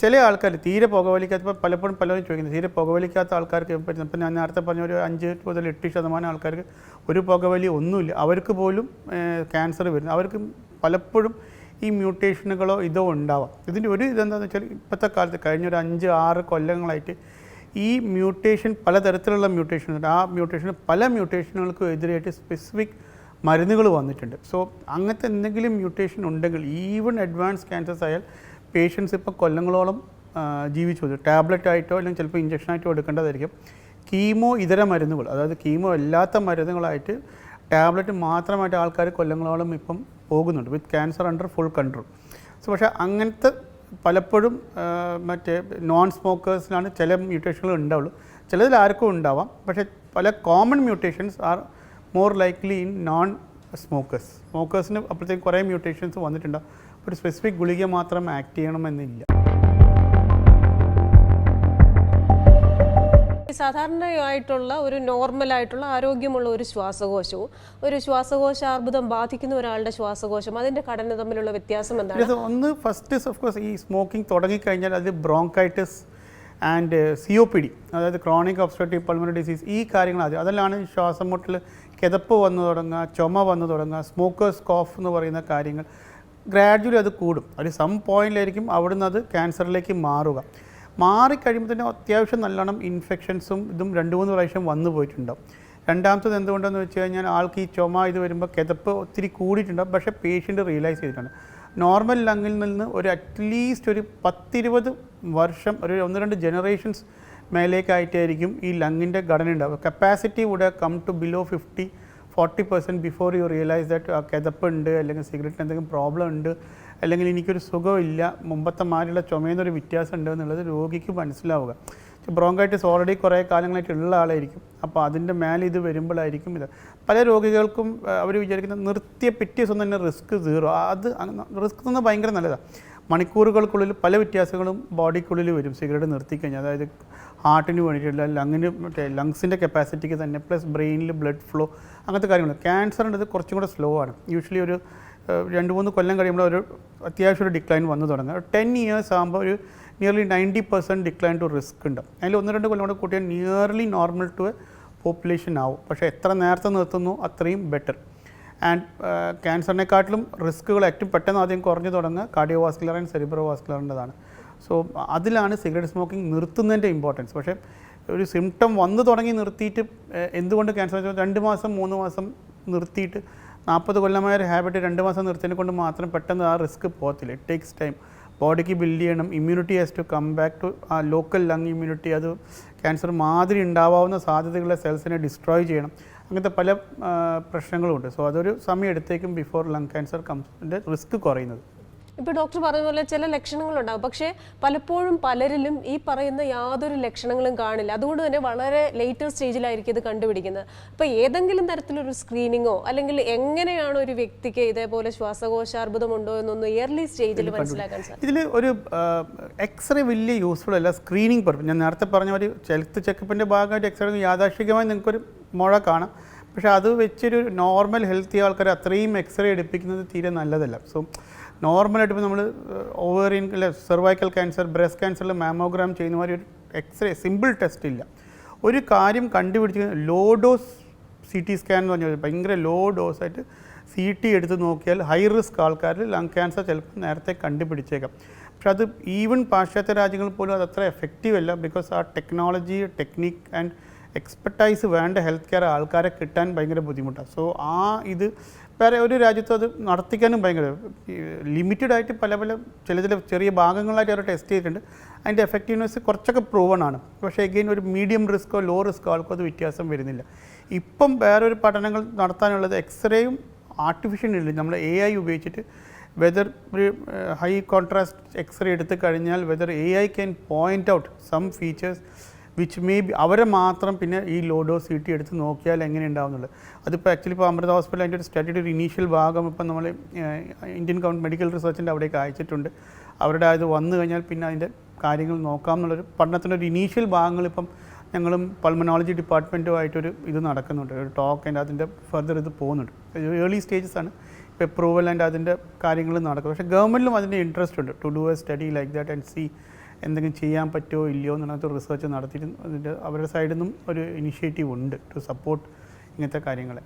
ചില ആൾക്കാർ തീരെ പുകവലിക്കാത്ത, പലപ്പോഴും പലരും ചോദിക്കുന്നത് തീരെ പുകവലിക്കാത്ത ആൾക്കാർക്ക് ഇപ്പം ഞാൻ നേരത്തെ പറഞ്ഞ ഒരു 5-8% ആൾക്കാർക്ക് ഒരു പുകവലി ഒന്നുമില്ല, അവർക്ക് പോലും ക്യാൻസർ വരുന്നു. അവർക്ക് പലപ്പോഴും ഈ മ്യൂട്ടേഷനുകളോ ഇതോ ഉണ്ടാവാം. ഇതിൻ്റെ ഒരു ഇതെന്താണെന്ന് വെച്ചാൽ ഇപ്പോഴത്തെ കാലത്ത് കഴിഞ്ഞൊരു 5-6 കൊല്ലങ്ങളായിട്ട് ഈ മ്യൂട്ടേഷൻ, പലതരത്തിലുള്ള മ്യൂട്ടേഷൻ ഉണ്ട്. ആ മ്യൂട്ടേഷന് പല മ്യൂട്ടേഷനുകൾക്കും എതിരായിട്ട് സ്പെസിഫിക് മരുന്നുകൾ വന്നിട്ടുണ്ട്. സോ അങ്ങനത്തെ എന്തെങ്കിലും മ്യൂട്ടേഷൻ ഉണ്ടെങ്കിൽ ഈവൻ അഡ്വാൻസ് ക്യാൻസേഴ്സ് ആയാൽ പേഷ്യൻസ് ഇപ്പോൾ കൊല്ലങ്ങളോളം ജീവിച്ചു വരും. ടാബ്ലറ്റ് ആയിട്ടോ അല്ലെങ്കിൽ ചിലപ്പോൾ ഇഞ്ചക്ഷനായിട്ടോ എടുക്കേണ്ടതായിരിക്കും. കീമോ ഇതര മരുന്നുകൾ, അതായത് കീമോ അല്ലാത്ത മരുന്നുകളായിട്ട് ടാബ്ലറ്റ് മാത്രമായിട്ട് ആൾക്കാർ കൊല്ലങ്ങളോളം ഇപ്പം പോകുന്നുണ്ട് with cancer under full control. So പക്ഷേ അങ്ങനത്തെ പലപ്പോഴും മറ്റേ നോൺ സ്മോക്കേഴ്സിലാണ് ചില മ്യൂട്ടേഷനുകൾ ഉണ്ടാവുള്ളൂ. ചിലതിൽ ആർക്കും ഉണ്ടാവാം. പക്ഷേ പല common mutations are more likely in non സ്മോക്കേഴ്സിന് അപ്പോഴത്തേക്കും കുറേ മ്യൂട്ടേഷൻസ് വന്നിട്ടുണ്ടാവും. ഒരു സ്പെസിഫിക് ഗുളിക മാത്രം ആക്ട് ചെയ്യണമെന്നില്ല. സാധാരണയായിട്ടുള്ള ഒരു നോർമലായിട്ടുള്ള ആരോഗ്യമുള്ള ഒരു ശ്വാസകോശവും ഒരു ശ്വാസകോശാർബുദം ബാധിക്കുന്ന ഒരാളുടെ ശ്വാസകോശം, അതിൻ്റെ ഘടന തമ്മിലുള്ള വ്യത്യാസം എന്താണ്? ഒന്ന് ഫസ്റ്റ് ഓഫ് കോഴ്സ് ഈ സ്മോക്കിംഗ് തുടങ്ങിക്കഴിഞ്ഞാൽ അത് ബ്രോങ്കൈറ്റിസ് ആൻഡ് COPD, അതായത് ക്രോണിക് ഒബ്സ്ട്രക്റ്റീവ് പൾമണറി ഡിസീസ്, ഈ കാര്യങ്ങൾ അതെല്ലാം ശ്വാസം മുട്ടൽ, കിതപ്പ് വന്നു തുടങ്ങുക, ചുമ വന്നു തുടങ്ങുക, സ്മോക്കേഴ്സ് കോഫ് എന്ന് പറയുന്ന കാര്യങ്ങൾ ഗ്രാജുവലി അത് കൂടും. ഒരു സം പോയിന്റിലായിരിക്കും അവിടുന്ന് അത് ക്യാൻസറിലേക്ക് മാറിക്കഴിയുമ്പോൾ തന്നെ അത്യാവശ്യം നല്ലോണം ഇൻഫെക്ഷൻസും ഇതും 2-3 പ്രാവശ്യം വന്നു പോയിട്ടുണ്ടാവും. രണ്ടാമത്തത് എന്തുകൊണ്ടെന്ന് വെച്ച് കഴിഞ്ഞാൽ ആൾക്ക് ഈ ചുമ ഇത് വരുമ്പോൾ കിതപ്പ് ഒത്തിരി കൂടിയിട്ടുണ്ടാവും. പക്ഷേ പേഷ്യൻ്റ് റിയലൈസ് ചെയ്തിട്ടുണ്ട് നോർമൽ ലങ്ങിൽ നിന്ന് ഒരു അറ്റ്ലീസ്റ്റ് ഒരു 10-20 വർഷം, ഒരു 1-2 ജനറേഷൻസ് മേലേക്കായിട്ടായിരിക്കും ഈ ലങ്ങിൻ്റെ ഘടന ഉണ്ടാവുക. Capacity would come to below 40% before you realise that കിതപ്പുണ്ട്, അല്ലെങ്കിൽ സിഗരറ്റിന് എന്തെങ്കിലും പ്രോബ്ലം ഉണ്ട്, അല്ലെങ്കിൽ എനിക്കൊരു സുഖമില്ല, മുമ്പത്തെ മാതിരിയുള്ള ചുമയുന്നൊരു വ്യത്യാസം ഉണ്ട് എന്നുള്ളത് രോഗിക്ക് മനസ്സിലാവുക. ബ്രോങ്കൈറ്റിസ് ഓൾറെഡി കുറേ കാലങ്ങളായിട്ടുള്ള ആളായിരിക്കും. അപ്പോൾ അതിൻ്റെ മേലെ ഇത് വരുമ്പോഴായിരിക്കും ഇത്. പല രോഗികൾക്കും അവർ വിചാരിക്കുന്നത് നിർത്തിയ പിറ്റേ ദിവസം തന്നെ റിസ്ക് 0. അത് റിസ്ക് തന്നെ ഭയങ്കര നല്ലതാണ്. മണിക്കൂറുകൾക്കുള്ളിൽ പല വ്യത്യാസങ്ങളും ബോഡിക്കുള്ളിൽ വരും സിഗരറ്റ് നിർത്തിക്കഴിഞ്ഞാൽ. അതായത് ഹാർട്ടിന് വേണ്ടിയിട്ടുള്ള ലങ്ങിന്, മറ്റേ ലങ്സിൻ്റെ കപ്പാസിറ്റിക്ക് തന്നെ, പ്ലസ് ബ്രെയിനിൽ ബ്ലഡ് ഫ്ലോ, അങ്ങനത്തെ കാര്യങ്ങൾ. ക്യാൻസറിൻ്റെ കുറച്ചും കൂടെ സ്ലോ ആണ്. യൂഷ്വലി ഒരു 2-3 കൊല്ലം കഴിയുമ്പോൾ ഒരു അത്യാവശ്യം ഒരു ഡിക്ലൈൻ വന്നു തുടങ്ങുക. 10 years ആകുമ്പോൾ ഒരു നിയർലി 90% ഡിക്ലൈൻ ടു റിസ്ക് ഉണ്ട്. അതിൽ 1-2 കൊല്ലം കൂടെ കൂട്ടിയാൽ nearly normal to a population ആവും. പക്ഷേ എത്ര നേരത്തെ നിർത്തുന്നു അത്രയും ബെറ്റർ. ആൻഡ് ക്യാൻസറിനെക്കാട്ടിലും റിസ്ക്കുകൾ ഏറ്റവും പെട്ടെന്ന് ആദ്യം കുറഞ്ഞു തുടങ്ങുക കാർഡിയോവാസ്കുലർ ആൻഡ് സെറിബ്രോവാസ്കുലറിൻ്റെതാണ്. സോ അതിലാണ് സിഗരറ്റ് സ്മോക്കിംഗ് നിർത്തുന്നതിൻ്റെ ഇമ്പോർട്ടൻസ്. പക്ഷേ ഒരു സിംറ്റം വന്നു തുടങ്ങി നിർത്തിയിട്ട് എന്തുകൊണ്ട് ക്യാൻസർ 2 മാസം 3 മാസം നിർത്തിയിട്ട് 40 കൊല്ലമായ ഒരു ഹാബിറ്റ് 2 മാസം നിർത്തിയതിനെ കൊണ്ട് മാത്രം പെട്ടെന്ന് ആ റിസ്ക് പോകത്തില്ല. It takes time. ബോഡിക്ക് ബിൽഡ് ചെയ്യണം, immunity has to come back to ആ ലോക്കൽ ലങ് ഇമ്മ്യൂണിറ്റി. അത് ക്യാൻസർ മാതിരി ഉണ്ടാവാവുന്ന സാധ്യതകളുടെ സെൽസിനെ ഡിസ്ട്രോയ് ചെയ്യണം. അങ്ങനത്തെ പല പ്രശ്നങ്ങളുമുണ്ട്. സോ അതൊരു സമയം എടുത്തേക്കും ബിഫോർ ലങ് ക്യാൻസർ കംസിൻ്റെ റിസ്ക് കുറയുന്നത്. ഇപ്പോൾ ഡോക്ടർ പറഞ്ഞ പോലെ ചില ലക്ഷണങ്ങളുണ്ടാകും, പക്ഷേ പലപ്പോഴും പലരിലും ഈ പറയുന്ന യാതൊരു ലക്ഷണങ്ങളും കാണില്ല. അതുകൊണ്ട് തന്നെ വളരെ ലേറ്റർ സ്റ്റേജിലായിരിക്കും ഇത് കണ്ടുപിടിക്കുന്നത്. അപ്പോൾ ഏതെങ്കിലും തരത്തിലൊരു സ്ക്രീനിങ്ങോ അല്ലെങ്കിൽ എങ്ങനെയാണ് ഒരു വ്യക്തിക്ക് ഇതേപോലെ ശ്വാസകോശാർബുദമുണ്ടോ എന്നൊന്ന് ഇയർലി സ്റ്റേജിൽ മനസ്സിലാക്കാൻ സാധിക്കും? ഇതിൽ ഒരു എക്സ്റേ വലിയ യൂസ്ഫുൾ അല്ല. സ്ക്രീനിങ് പർപ്പസ്, ഞാൻ നേരത്തെ പറഞ്ഞ ഒരു ഹെൽത്ത് ചെക്കപ്പിൻ്റെ ഭാഗമായിട്ട് എക്സ്റേ യാദാർശികമായി നിങ്ങൾക്കൊരു മുഴ കാണാം. പക്ഷേ അത് വെച്ചൊരു നോർമൽ ഹെൽത്തി ആൾക്കാർ അത്രയും എക്സ്റേ എടുപ്പിക്കുന്നത് തീരെ നല്ലതല്ല. സോ നോർമലായിട്ട് ഇപ്പോൾ നമ്മൾ ഓവേറിയൻ അല്ലെ സെർവൈക്കൽ ക്യാൻസർ, ബ്രസ്റ്റ് ക്യാൻസറിൽ മാമോഗ്രാം ചെയ്യുന്ന മാതിരി ഒരു എക്സ്റേ സിമ്പിൾ ടെസ്റ്റ് ഇല്ല. ഒരു കാര്യം കണ്ടുപിടിച്ച് ലോ ഡോസ് CT സ്കാൻ എന്ന് പറഞ്ഞാൽ ഭയങ്കര ലോ ഡോസായിട്ട് CT എടുത്ത് നോക്കിയാൽ ഹൈ റിസ്ക് ആൾക്കാരിൽ ലങ് ക്യാൻസർ ചിലപ്പോൾ നേരത്തെ കണ്ടുപിടിച്ചേക്കാം. പക്ഷെ അത് ഈവൻ പാശ്ചാത്യ രാജ്യങ്ങളിൽ പോലും അത് അത്ര എഫക്റ്റീവ് അല്ല. ബിക്കോസ് ആ ടെക്നോളജി, ടെക്നിക്ക് ആൻഡ് എക്സ്പെർട്ടൈസ് വേണ്ട ഹെൽത്ത് കെയർ ആൾക്കാരെ കിട്ടാൻ ഭയങ്കര ബുദ്ധിമുട്ടാണ്. സോ ഇത് വേറെ ഒരു രാജ്യത്തും അത് നടത്തിക്കാനും ഭയങ്കര ലിമിറ്റഡ് ആയിട്ട് പല ചില ചെറിയ ഭാഗങ്ങളായിട്ട് അവർ ടെസ്റ്റ് ചെയ്തിട്ടുണ്ട്. അതിൻ്റെ എഫക്റ്റീവ്നെസ് കുറച്ചൊക്കെ പ്രൂവൺ ആണ്. പക്ഷേ എഗെയിൻ ഒരു മീഡിയം റിസ്ക്കോ ലോ റിസ്ക്കോ ആൾക്കോ അത് വ്യത്യാസം വരുന്നില്ല. ഇപ്പം വേറൊരു പഠനങ്ങൾ നടത്താനുള്ളത് എക്സ്റേയും ആർട്ടിഫിഷ്യൽ ഇൻ്റലിജൻസ്, നമ്മൾ AI ഉപയോഗിച്ചിട്ട് വെദർ ഒരു ഹൈ കോൺട്രാസ്റ്റ് എക്സ്റേ എടുത്ത് കഴിഞ്ഞാൽ whether AI can point out some features which may be അവരെ മാത്രം പിന്നെ ഈ ലോ ഡോസ് CT എടുത്ത് നോക്കിയാൽ എങ്ങനെ ഉണ്ടാവുന്നുള്ളത്. അതിപ്പോൾ ആക്ച്വലി ഇപ്പോൾ അമൃത ഹോസ്പിറ്റൽ അതിൻ്റെ ഒരു സ്റ്റഡിയുടെ ഒരു ഇനീഷ്യൽ ഭാഗം ഇപ്പം നമ്മൾ ഇന്ത്യൻ മെഡിക്കൽ റിസർച്ചിൻ്റെ അവിടേക്ക് അയച്ചിട്ടുണ്ട്. അവരുടെ അത് വന്നു കഴിഞ്ഞാൽ പിന്നെ അതിൻ്റെ കാര്യങ്ങൾ നോക്കാം എന്നുള്ളൊരു പഠനത്തിൻ്റെ ഒരു ഇനീഷ്യൽ ഭാഗങ്ങൾ ഇപ്പം ഞങ്ങളും പൾമനോളജി ഡിപ്പാർട്ട്മെൻറ്റുമായിട്ടൊരു ഇത് നടക്കുന്നുണ്ട്, ഒരു ടോക്ക് ആൻഡ് അതിൻ്റെ ഫർദർ ഇത് പോകുന്നുണ്ട്. ഏർലി സ്റ്റേജസ് ആണ് ഇപ്പോൾ അപ്രൂവൽ ആൻഡ് അതിൻ്റെ കാര്യങ്ങൾ നടക്കും. പക്ഷേ ഗവൺമെൻറ്റിലും അതിൻ്റെ ഇൻട്രസ്റ്റ് ഉണ്ട് to do a study like that and see എന്തെങ്കിലും ചെയ്യാൻ പറ്റുമോ ഇല്ലയോ എന്നുള്ളത് റിസർച്ച് നടത്തിയിട്ട് അതിൻ്റെ അവരുടെ സൈഡിൽ നിന്നും ഒരു ഇനിഷ്യേറ്റീവ് ഉണ്ട് ടു സപ്പോർട്ട് ഇങ്ങനത്തെ കാര്യങ്ങളെ.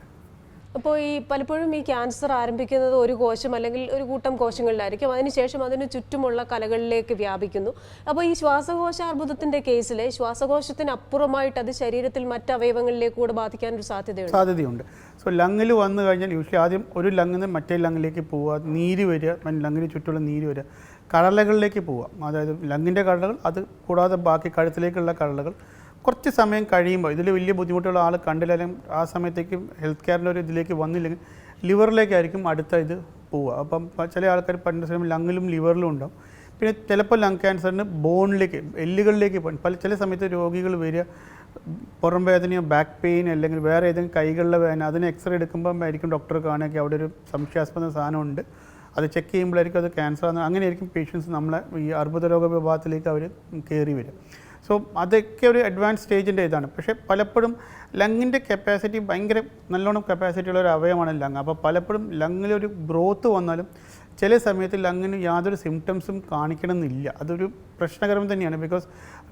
അപ്പോൾ ഈ പലപ്പോഴും ഈ ക്യാൻസർ ആരംഭിക്കുന്നത് ഒരു കോശം അല്ലെങ്കിൽ ഒരു കൂട്ടം കോശങ്ങളിലായിരിക്കും. അതിനുശേഷം അതിന് ചുറ്റുമുള്ള കലകളിലേക്ക് വ്യാപിക്കുന്നു. അപ്പോൾ ഈ ശ്വാസകോശാർബുദത്തിൻ്റെ കേസിൽ ശ്വാസകോശത്തിന് അപ്പുറമായിട്ട് അത് ശരീരത്തിൽ മറ്റ് അവയവങ്ങളിലേക്ക് കൂടെ ബാധിക്കാനൊരു സാധ്യതയുണ്ട്. സോ ലങ്ങിൽ വന്നു കഴിഞ്ഞാൽ യൂഷ്വലി ആദ്യം ഒരു ലങ്ങിൽ നിന്ന് മറ്റേ ലങ്ങിലേക്ക് പോവുക, നീര് വരിക, ലങ്ങിന് ചുറ്റുമുള്ള നീര് വരിക, കടലകളിലേക്ക് പോവുക. അതായത് ലങ്ങിൻ്റെ കടലകൾ, അത് കൂടാതെ ബാക്കി കഴുത്തിലേക്കുള്ള കടലകൾ. കുറച്ച് സമയം കഴിയുമ്പോൾ ഇതിൽ വലിയ ബുദ്ധിമുട്ടുള്ള ആൾ കണ്ടില്ല, അല്ലെങ്കിൽ ആ സമയത്തേക്ക് ഹെൽത്ത് കെയറിൻ്റെ ഒരു ഇതിലേക്ക് വന്നില്ലെങ്കിൽ ലിവറിലേക്കായിരിക്കും അടുത്ത ഇത് പോവുക. അപ്പം ചില ആൾക്കാർ പണ്ട് സമയം ലങ്ങിലും ലിവറിലും ഉണ്ടാവും. പിന്നെ ചിലപ്പോൾ ലങ് ക്യാൻസറിന് ബോണിലേക്ക്, എല്ലുകളിലേക്ക് പോകും. ചില സമയത്ത് രോഗികൾ വരിക പുറം വേദനയോ ബാക്ക് പെയിൻ അല്ലെങ്കിൽ വേറെ ഏതെങ്കിലും കൈകളിലെ വേദന, അതിന് എക്സ്റേ എടുക്കുമ്പം ആയിരിക്കും ഡോക്ടർ കാണുകയൊക്കെ അവിടെ ഒരു സംശയാസ്പദ സാധനമുണ്ട്, അത് ചെക്ക് ചെയ്യുമ്പോഴായിരിക്കും അത് ക്യാൻസർ ആണ്. അങ്ങനെയായിരിക്കും പേഷ്യൻസ് നമ്മളെ ഈ അർബുദ രോഗ വിഭാഗത്തിലേക്ക് അവർ കയറി വരും. സോ അതൊക്കെ ഒരു അഡ്വാൻസ് സ്റ്റേജിൻ്റെ ഇതാണ്. പക്ഷേ പലപ്പോഴും ലങ്ങിൻ്റെ കപ്പാസിറ്റി ഭയങ്കര നല്ലോണം കപ്പാസിറ്റി ഉള്ള ഒരു അവയവമാണ് ലങ്. അപ്പോൾ പലപ്പോഴും ലങ്ങിലൊരു ഗ്രോത്ത് വന്നാലും ചില സമയത്ത് ലങ്ങിന് യാതൊരു സിംറ്റംസും കാണിക്കണമെന്നില്ല. അതൊരു പ്രശ്നകരം തന്നെയാണ്. ബിക്കോസ്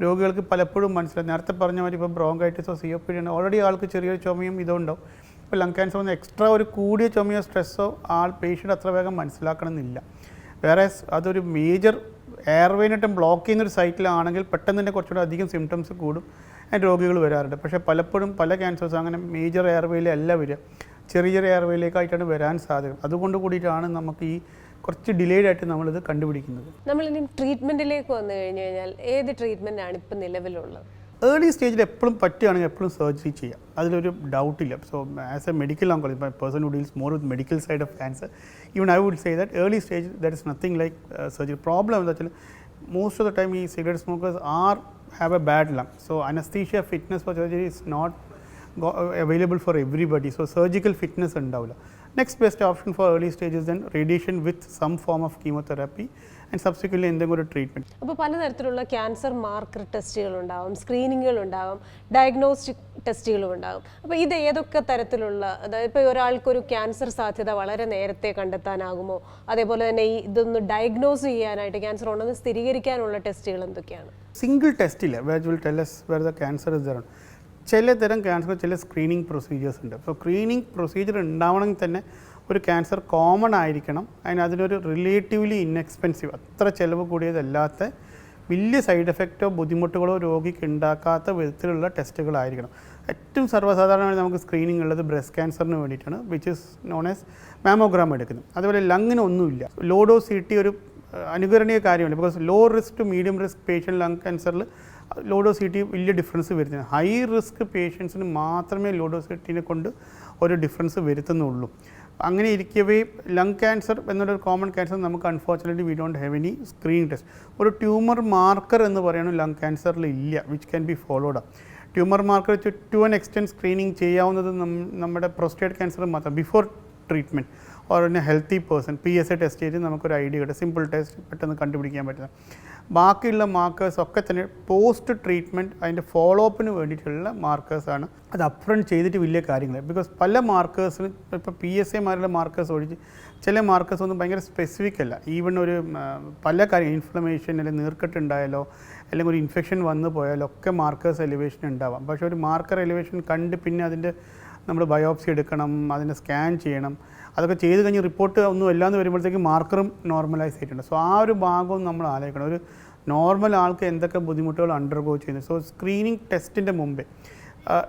രോഗികൾക്ക് പലപ്പോഴും മനസ്സിലാവും, നേരത്തെ പറഞ്ഞ മാതിരി ഇപ്പോൾ ബ്രോങ്കൈറ്റിസോ COPD ആണ്, ഓൾറെഡി ആൾക്ക് ചെറിയൊരു ചുമയും ഇതുണ്ടാവും. ഇപ്പോൾ ലങ് ക്യാൻസർ വന്ന് എക്സ്ട്രാ ഒരു കൂടിയ ചുമയോ സ്ട്രെസ്സോ പേഷ്യൻ്റ് അത്ര വേഗം മനസ്സിലാക്കണമെന്നില്ല. വേറെ അതൊരു മേജർ എയർവേനായിട്ടും ബ്ലോക്ക് ചെയ്യുന്നൊരു സൈറ്റിലാണെങ്കിൽ പെട്ടെന്ന് തന്നെ കുറച്ചുകൂടെ അധികം സിംറ്റംസ് കൂടും, അതിൻ്റെ രോഗികൾ വരാറുണ്ട്. പക്ഷേ പലപ്പോഴും പല ക്യാൻസേഴ്സ് അങ്ങനെ മേജർ എയർവേയിലല്ല വരിക, ചെറിയ എയർവേയിലേക്കായിട്ടാണ് വരാൻ സാധ്യത. അതുകൊണ്ട് കൂടിയിട്ടാണ് നമുക്ക് ഈ കുറച്ച് ഡിലേഡ് ആയിട്ട് നമ്മളിത് കണ്ടുപിടിക്കുന്നത്. നമ്മളിനി ട്രീറ്റ്മെൻറ്റിലേക്ക് വന്നു കഴിഞ്ഞാൽ ഏത് ട്രീറ്റ്മെൻറ്റാണ് ഇപ്പം നിലവിലുള്ളത്? ഏർലി സ്റ്റേജിൽ എപ്പോഴും പറ്റുകയാണെങ്കിൽ എപ്പോഴും സർജറി ചെയ്യാം, അതിലൊരു ഡൗട്ടില്ല. So as a medical oncology person who deals more with medical side of cancer, even I would say that early stage that is nothing like surgery. Problem എന്താ വെച്ചാൽ മോസ്റ്റ് ഓഫ് ദ ടൈം ഈ cigarette smokers have a bad lung. So anaesthesia fitness for surgery is not available for everybody. So surgical fitness ഉണ്ടാവില്ല. Next best option for early stages then radiation with some form of chemotherapy and subsequently എന്തെങ്കിലും ഒരു treatment. അപ്പോൾ പലതരത്തിലുള്ള cancer marker ടെസ്റ്റുകൾ ഉണ്ടാവും, സ്ക്രീനിങ്ങുകൾ ഉണ്ടാവും, diagnostic ടെസ്റ്റുകളും ഉണ്ടാകും. അപ്പോൾ ഇത് ഏതൊക്കെ തരത്തിലുള്ള, അതായത് ഇപ്പോൾ ഒരാൾക്കൊരു ക്യാൻസർ സാധ്യത വളരെ നേരത്തെ കണ്ടെത്താനാകുമോ? അതേപോലെ തന്നെ ഈ ഇതൊന്ന് ഡയഗ്നോസ് ചെയ്യാനായിട്ട് ക്യാൻസർ ഉണ്ടെന്ന് സ്ഥിരീകരിക്കാനുള്ള ടെസ്റ്റുകൾ എന്തൊക്കെയാണ്? സിംഗിൾ ടെസ്റ്റില്ല which will tell us whether the cancer is there. ചിലതരം ക്യാൻസർ ചില സ്ക്രീനിങ് പ്രൊസീജിയേഴ്സ് ഉണ്ട്. അപ്പോൾ സ്ക്രീനിങ് പ്രൊസീജിയർ ഉണ്ടാവണമെങ്കിൽ തന്നെ ഒരു ക്യാൻസർ കോമൺ ആയിരിക്കണം, അതിനൊരു റിലേറ്റീവ്ലി ഇൻഎക്സ്പെൻസീവ്, അത്ര ചിലവ് കൂടിയതല്ലാത്ത വലിയ സൈഡ് എഫക്റ്റോ ബുദ്ധിമുട്ടുകളോ രോഗിക്ക് ഉണ്ടാക്കാത്ത വിധത്തിലുള്ള ടെസ്റ്റുകളായിരിക്കണം. ഏറ്റവും സർവ്വസാധാരണമായി നമുക്ക് സ്ക്രീനിങ് ഉള്ളത് ബ്രസ്റ്റ് ക്യാൻസറിന് വേണ്ടിയിട്ടാണ്, which is known as mammogram എടുക്കുന്നത്. അതുപോലെ ലങ്ങിനൊന്നുമില്ല. ലോ ഡോസ് CT ഒരു അനുകരണീയ കാര്യമല്ല. Because low risk to medium risk patient lung ക്യാൻസറിൽ ലോ ഡോസ് CT വലിയ ഡിഫറൻസ് വരുത്തുന്നത്. ഹൈ റിസ്ക് പേഷ്യൻസിന് മാത്രമേ ലോ ഡോസ് CTനെ കൊണ്ട് ഒരു ഡിഫറൻസ് വരുത്തുന്നുള്ളൂ. അങ്ങനെ ഇരിക്കവേ ലങ് ക്യാൻസർ എന്നൊരു കോമൺ ക്യാൻസർ നമുക്ക് unfortunately we don't have any screening test. ഒരു ട്യൂമർ മാർക്കർ എന്ന് പറയുന്നത് ലങ് ക്യാൻസറിൽ ഇല്ല, which can be followed up. Tumour marker to an extent screening ചെയ്യാവുന്നത് നമ്മുടെ പ്രോസ്റ്റേറ്റ് ക്യാൻസർ മാത്രം before treatment or a healthy person PSA test ചെയ്ത് നമുക്കൊരു ഐഡിയ കിട്ടും, സിമ്പിൾ ടെസ്റ്റ് പെട്ടെന്ന് കണ്ടുപിടിക്കാൻ പറ്റുന്നത്. ബാക്കിയുള്ള മാർക്കേഴ്സ് ഒക്കെ തന്നെ പോസ്റ്റ് ട്രീറ്റ്മെൻറ്റ് അതിൻ്റെ ഫോളോ അപ്പിന് വേണ്ടിയിട്ടുള്ള മാർക്കേഴ്സാണ്. അത് അപ്ഫ്രണ്ട് ചെയ്തിട്ട് വലിയ കാര്യങ്ങൾ. ബിക്കോസ് പല മാർക്കേഴ്സിന് ഇപ്പോൾ PSAമാരുടെ മാർക്കേഴ്സ് ഒഴിച്ച് ചില മാർക്കേഴ്സ് ഒന്നും ഭയങ്കര സ്പെസിഫിക് അല്ല. ഈവൺ ഒരു പല കാര്യം ഇൻഫ്ലമേഷൻ അല്ലെങ്കിൽ നീർക്കെട്ടുണ്ടായാലോ അല്ലെങ്കിൽ ഒരു ഇൻഫെക്ഷൻ വന്നു പോയാലോ ഒക്കെ മാർക്കേഴ്സ് എലിവേഷൻ ഉണ്ടാവാം. പക്ഷേ ഒരു മാർക്കർ എലിവേഷൻ കണ്ട് പിന്നെ അതിൻ്റെ നമ്മൾ ബയോപ്സി എടുക്കണം, അതിനെ സ്കാൻ ചെയ്യണം. അതൊക്കെ ചെയ്ത് കഴിഞ്ഞ് റിപ്പോർട്ട് ഒന്നും ഇല്ലാന്ന് വരുമ്പോഴത്തേക്ക് മാർക്കറും നോർമലൈസ് ചെയ്തിട്ടുണ്ട്. സോ ആ ഒരു ഭാഗവും നമ്മൾ ആലോചിക്കണം. ഒരു നോർമൽ ആൾക്ക് എന്തൊക്കെ ബുദ്ധിമുട്ടുകൾ അണ്ടർഗോ ചെയ്യുന്നത്. സോ സ്ക്രീനിങ് ടെസ്റ്റിൻ്റെ മുമ്പേ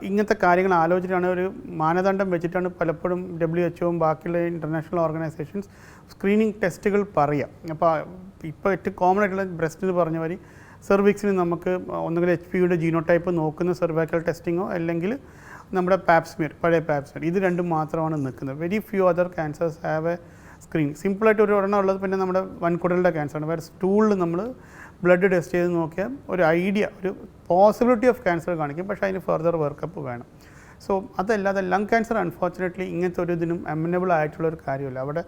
ഇങ്ങനത്തെ കാര്യങ്ങൾ ആലോചിച്ചിട്ടാണ്, ഒരു മാനദണ്ഡം വെച്ചിട്ടാണ് പലപ്പോഴും WHO ബാക്കിയുള്ള ഇൻ്റർനാഷണൽ ഓർഗനൈസേഷൻസ് സ്ക്രീനിങ് ടെസ്റ്റുകൾ പറയുക. അപ്പോൾ ഇപ്പോൾ ഏറ്റവും കോമൺ ആയിട്ടുള്ള ബ്രസ്റ്റിന് പറഞ്ഞ മാതിരി സെർവിക്സിന് നമുക്ക് ഒന്നുകിൽ HPV ജീനോടൈപ്പ് നോക്കുന്ന സെർവൈക്കൽ ടെസ്റ്റിങ്ങോ അല്ലെങ്കിൽ നമ്മുടെ പാപ്സ്മിയർ, പഴയ പാപ്സ്മിയർ, ഇത് രണ്ടും മാത്രമാണ് നിൽക്കുന്നത്. Very few other cancers have A screening. സിമ്പിളായിട്ട് ഒരു ഒരെണ്ണം ഉള്ളത് പിന്നെ നമ്മുടെ വൻകുടലിൻ്റെ ക്യാൻസറാണ്. വേറെ സ്റ്റൂളിൽ നമ്മൾ ബ്ലഡ് ടെസ്റ്റ് ചെയ്ത് നോക്കിയാൽ ഒരു ഐഡിയ, ഒരു പോസിബിലിറ്റി ഓഫ് ക്യാൻസർ കാണിക്കും. പക്ഷേ അതിന് ഫർദർ വർക്കപ്പ് വേണം. സോ അതല്ലാതെ ലങ് ക്യാൻസർ അൺഫോർച്ചുനേറ്റ്ലി ഇങ്ങനത്തെ ഒരു ഇതിനും അമിനബിൾ ആയിട്ടുള്ളൊരു കാര്യമില്ല. അവിടെ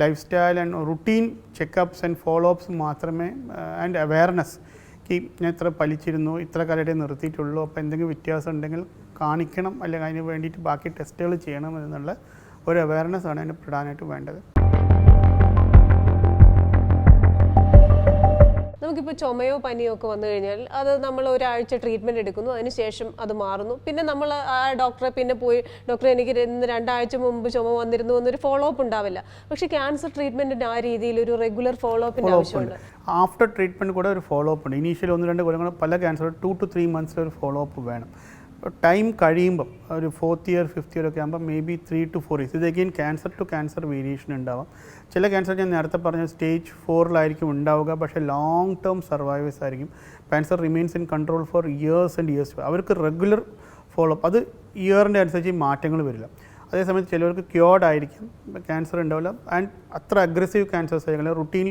life style and routine check-ups and follow ups മാത്രമേ, ആൻഡ് അവെയർനെസ്, ഞാൻ ഇത്ര പലിച്ചിരുന്നു, ഇത്ര കാലമായിട്ട് നിർത്തിയിട്ടുള്ളൂ, അപ്പോൾ എന്തെങ്കിലും വ്യത്യാസം ഉണ്ടെങ്കിൽ കാണിക്കണം, അല്ലെങ്കിൽ അതിന് വേണ്ടിയിട്ട് ബാക്കി ടെസ്റ്റുകൾ ചെയ്യണം എന്നുള്ള ഒരു അവെയർനെസ് ആണ് അതിന് പ്രധാനമായിട്ട് വേണ്ടത്. നമുക്കിപ്പോൾ ചുമയോ പനിയോ ഒക്കെ വന്നു കഴിഞ്ഞാൽ അത് നമ്മൾ ഒരാഴ്ച ട്രീറ്റ്മെൻറ്റ് എടുക്കുന്നു, അതിനുശേഷം അത് മാറുന്നു. പിന്നെ നമ്മൾ ആ ഡോക്ടറെ പിന്നെ പോയി, ഡോക്ടറെ എനിക്ക് 2 ആഴ്ച മുമ്പ് ചുമ വന്നിരുന്നു എന്നൊരു ഫോളോ അപ്പ് ഉണ്ടാവില്ല. പക്ഷേ ക്യാൻസർ ട്രീറ്റ്മെൻറ്റിന് ആ രീതിയിൽ ഒരു റെഗുലർ ഫോളോ അപ്പിൻ്റെ ആവശ്യമുണ്ട്. ആഫ്റ്റർ ട്രീറ്റ്മെൻറ്റ് കൂടെ ഒരു ഫോളോ അപ്പ് ഉണ്ട്. ഇനീഷ്യൽ 1-2 കൊല്ലങ്ങൾ പല ക്യാൻസർ 2 to 3 months ഒരു ഫോളോ അപ്പ് വേണം. ടൈം കഴിയുമ്പം ഒരു 4th year 5th year ഒക്കെ ആകുമ്പോൾ മേ ബി 3 to 4 years. ഇത് again cancer to cancer variation ഉണ്ടാവാം. ചില ക്യാൻസർ ഞാൻ നേരത്തെ പറഞ്ഞ സ്റ്റേജ് 4 ഉണ്ടാവുക, പക്ഷേ ലോങ് ടേം സർവൈവേഴ്സ് ആയിരിക്കും. Cancer remains in control four years and years. അവർക്ക് റെഗുലർ ഫോളോ അപ്പ്, അത് ഇയറിൻ്റെ അനുസരിച്ച് മാറ്റങ്ങൾ വരില്ല. അതേസമയത്ത് ചിലവർക്ക് ക്യോർഡ് ആയിരിക്കും, ക്യാൻസർ ഉണ്ടാവില്ല. ആൻഡ് അത്ര അഗ്രസീവ് ക്യാൻസേഴ്സ് ആയിരിക്കില്ല, റുട്ടീൻ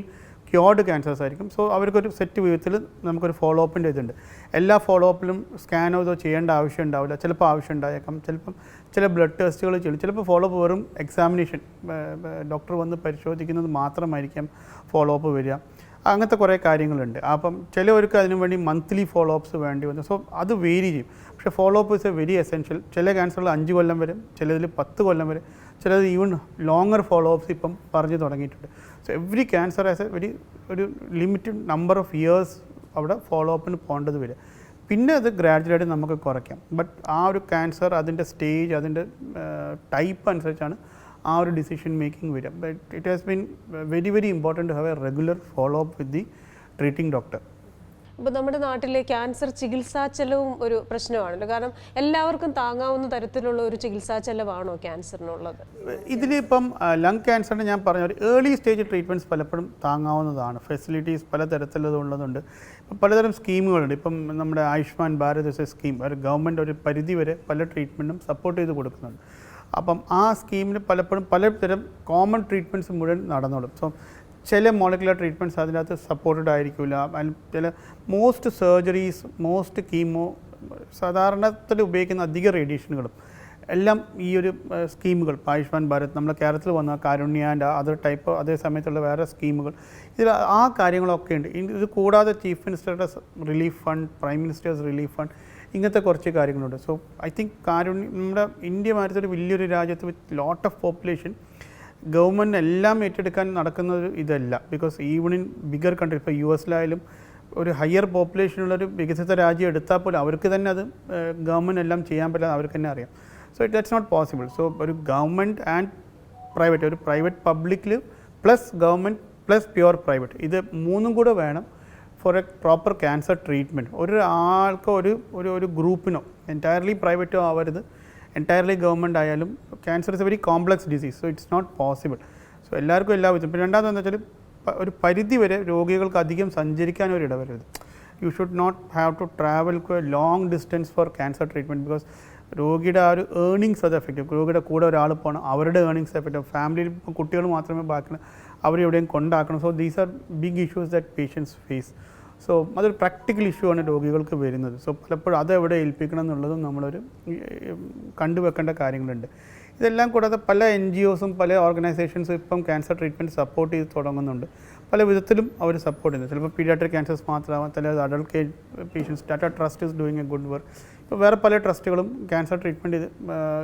ക്യോർഡ് ക്യാൻസേഴ്സ് ആയിരിക്കും. സോ അവർക്കൊരു സെറ്റ് വിധത്തിൽ നമുക്കൊരു ഫോളോ അപ്പിൻ്റെ ഇതുണ്ട്. എല്ലാ ഫോളോ അപ്പിലും സ്കാനോ ഇതോ ചെയ്യേണ്ട ആവശ്യം ഉണ്ടാവില്ല. ചിലപ്പോൾ ആവശ്യം ഉണ്ടായേക്കാം, ചിലപ്പം ചില ബ്ലഡ് ടെസ്റ്റുകൾ ചെയ്യും, ചിലപ്പോൾ ഫോളോ അപ്പ് വെറും എക്സാമിനേഷൻ, ഡോക്ടർ വന്ന് പരിശോധിക്കുന്നത് മാത്രമായിരിക്കാം ഫോളോ അപ്പ് വരിക. അങ്ങനത്തെ കുറേ കാര്യങ്ങളുണ്ട്. അപ്പം ചിലവർക്ക് അതിനു വേണ്ടി മന്ത്ലി ഫോളോ അപ്സ് വേണ്ടി വന്നു. സോ അത് വേരി ചെയ്യും. പക്ഷേ follow up is a very essential. ചില ക്യാൻസറിൽ 5 കൊല്ലം വരും, ചിലതിൽ 10 കൊല്ലം വരും, ചിലത് ഈവൻ ലോങ്ങർ ഫോളോ അപ്സ് ഇപ്പം പറഞ്ഞു തുടങ്ങിയിട്ടുണ്ട്. So every cancer as A ഒരു ലിമിറ്റഡ് നമ്പർ ഓഫ് ഇയേഴ്സ് അവിടെ ഫോളോ അപ്പിന് പോകേണ്ടത് വരിക. പിന്നെ അത് ഗ്രാജുവലായിട്ട് നമുക്ക് കുറയ്ക്കാം. ബട്ട് ആ ഒരു ക്യാൻസർ അതിൻ്റെ സ്റ്റേജ്, അതിൻ്റെ ടൈപ്പ് അനുസരിച്ചാണ് ആ ഒരു ഡിസിഷൻ മേക്കിംഗ് വരിക. But it has been very important to have a regular follow up with the treating doctor. ഇപ്പോൾ നമ്മുടെ നാട്ടിലെ ക്യാൻസർ ചികിത്സാ ചെലവും ഒരു പ്രശ്നമാണല്ലോ. കാരണം എല്ലാവർക്കും താങ്ങാവുന്ന തരത്തിലുള്ള ഒരു ചികിത്സാ ചെലവാണോ ക്യാൻസറിനുള്ളത്? ഇതിലിപ്പം ലങ് ക്യാൻസറിന് ഞാൻ പറഞ്ഞ ഒരു ഏർലി സ്റ്റേജ് ട്രീറ്റ്മെൻറ്റ്സ് പലപ്പോഴും താങ്ങാവുന്നതാണ്. ഫെസിലിറ്റീസ് പലതരത്തിലുള്ളതുണ്ട്. ഇപ്പം പലതരം സ്കീമുകളുണ്ട്. ഇപ്പം നമ്മുടെ ആയുഷ്മാൻ ഭാരത് സ്കീം, ഒരു ഗവൺമെൻറ് ഒരു പരിധി വരെ പല ട്രീറ്റ്മെൻറ്റും സപ്പോർട്ട് ചെയ്ത് കൊടുക്കുന്നുണ്ട്. അപ്പം ആ സ്കീമിന് പലപ്പോഴും പലതരം കോമൺ ട്രീറ്റ്മെൻറ്റ്സ് മുഴുവൻ നടന്നോളും. സോ ചില മോളിക്കുലർ ട്രീറ്റ്മെൻറ്റ്സ് അതിനകത്ത് സപ്പോർട്ടഡ് ആയിരിക്കില്ല. ചില മോസ്റ്റ് സർജറീസ്, മോസ്റ്റ് കീമോ, സാധാരണത്തിൽ ഉപയോഗിക്കുന്ന അധിക റേഡിയേഷനുകളും എല്ലാം ഈ ഒരു സ്കീമുകൾ, ആയുഷ്മാൻ ഭാരത്, നമ്മുടെ കേരളത്തിൽ വന്ന കാരുണ്യ ആൻഡ് അതർ ടൈപ്പ്, അതേ സമയത്തുള്ള വേറെ സ്കീമുകൾ, ഇതിൽ ആ കാര്യങ്ങളൊക്കെ ഉണ്ട്. ഇത് കൂടാതെ ചീഫ് മിനിസ്റ്ററുടെ relief fund, prime minister's relief fund, ഇങ്ങനത്തെ കുറച്ച് കാര്യങ്ങളുണ്ട്. സോ ഐ തിങ്ക് നമ്മുടെ ഇന്ത്യ മാറ്റത്തൊരു വലിയൊരു രാജ്യത്ത് with lot of population, government എല്ലാം ഏറ്റെടുക്കാൻ നടക്കുന്നത് ഇതല്ല. Because even in bigger country, ഇപ്പോൾ US ഒരു ഹയർ പോപ്പുലേഷനുള്ളൊരു വികസിത രാജ്യം എടുത്താൽ പോലും അവർക്ക് തന്നെ അത് ഗവൺമെൻറ് എല്ലാം ചെയ്യാൻ പറ്റില്ല, അവർക്ക് തന്നെ അറിയാം. So that's not possible. So ഒരു ഗവൺമെൻറ് ആൻഡ് പ്രൈവറ്റ്, ഒരു പ്രൈവറ്റ് പബ്ലിക്കിൽ plus government plus pure private, ഇത് മൂന്നും കൂടെ വേണം for a proper cancer treatment. ഒരു ആൾക്ക് ഒരു ഗ്രൂപ്പിനോ എൻറ്റയർലി പ്രൈവറ്റോ ആവരുത്, എൻറ്റയർലി ഗവൺമെൻറ് ആയാലും. Cancer is a very complex disease, so it's not possible. So എല്ലാവർക്കും എല്ലാ വിധം. പിന്നെ രണ്ടാമതെന്ന് വെച്ചാൽ ഒരു പരിധി വരെ രോഗികൾക്ക് അധികം സഞ്ചരിക്കാൻ ഒരു ഇടവരരുത്. You should not have to travel long distance for cancer treatment. Because രോഗിയുടെ ആ ഒരു ഏർണിങ്സ് അത് എഫക്റ്റ് ചെയ്യും. രോഗിയുടെ കൂടെ ഒരാൾ പോകണം, അവരുടെ ഏർണിങ്സ് എഫക്റ്റ് ചെയ്യും. ഫാമിലിയിൽ ഇപ്പോൾ കുട്ടികൾ മാത്രമേ ബാക്കി, അവരെവിടെയും കൊണ്ടാക്കണം. So these are big issues that patients face. So അതൊരു പ്രാക്ടിക്കൽ ഇഷ്യൂ ആണ് രോഗികൾക്ക് വരുന്നത്. സോ പലപ്പോഴും അതെവിടെ ഏൽപ്പിക്കണം എന്നുള്ളതും നമ്മളൊരു കണ്ടുവെക്കേണ്ട കാര്യങ്ങളുണ്ട്. ഇതെല്ലാം കൂടാതെ പല NGOസും പല ഓർഗനൈസേഷൻസും ഇപ്പം ക്യാൻസർ ട്രീറ്റ്മെൻറ്റ് സപ്പോർട്ട് ചെയ്ത് തുടങ്ങുന്നുണ്ട്. പല വിധത്തിലും അവർ സപ്പോർട്ട് ചെയ്യുന്നത്. ചിലപ്പോൾ പീഡിയാട്രിക് ക്യാൻസേഴ്സ് മാത്രമാവാം, ചില adult care patients. Tata trust is doing a good work. ഇപ്പോൾ വേറെ പല ട്രസ്റ്റുകളും ക്യാൻസർ ട്രീറ്റ്മെൻറ്റ്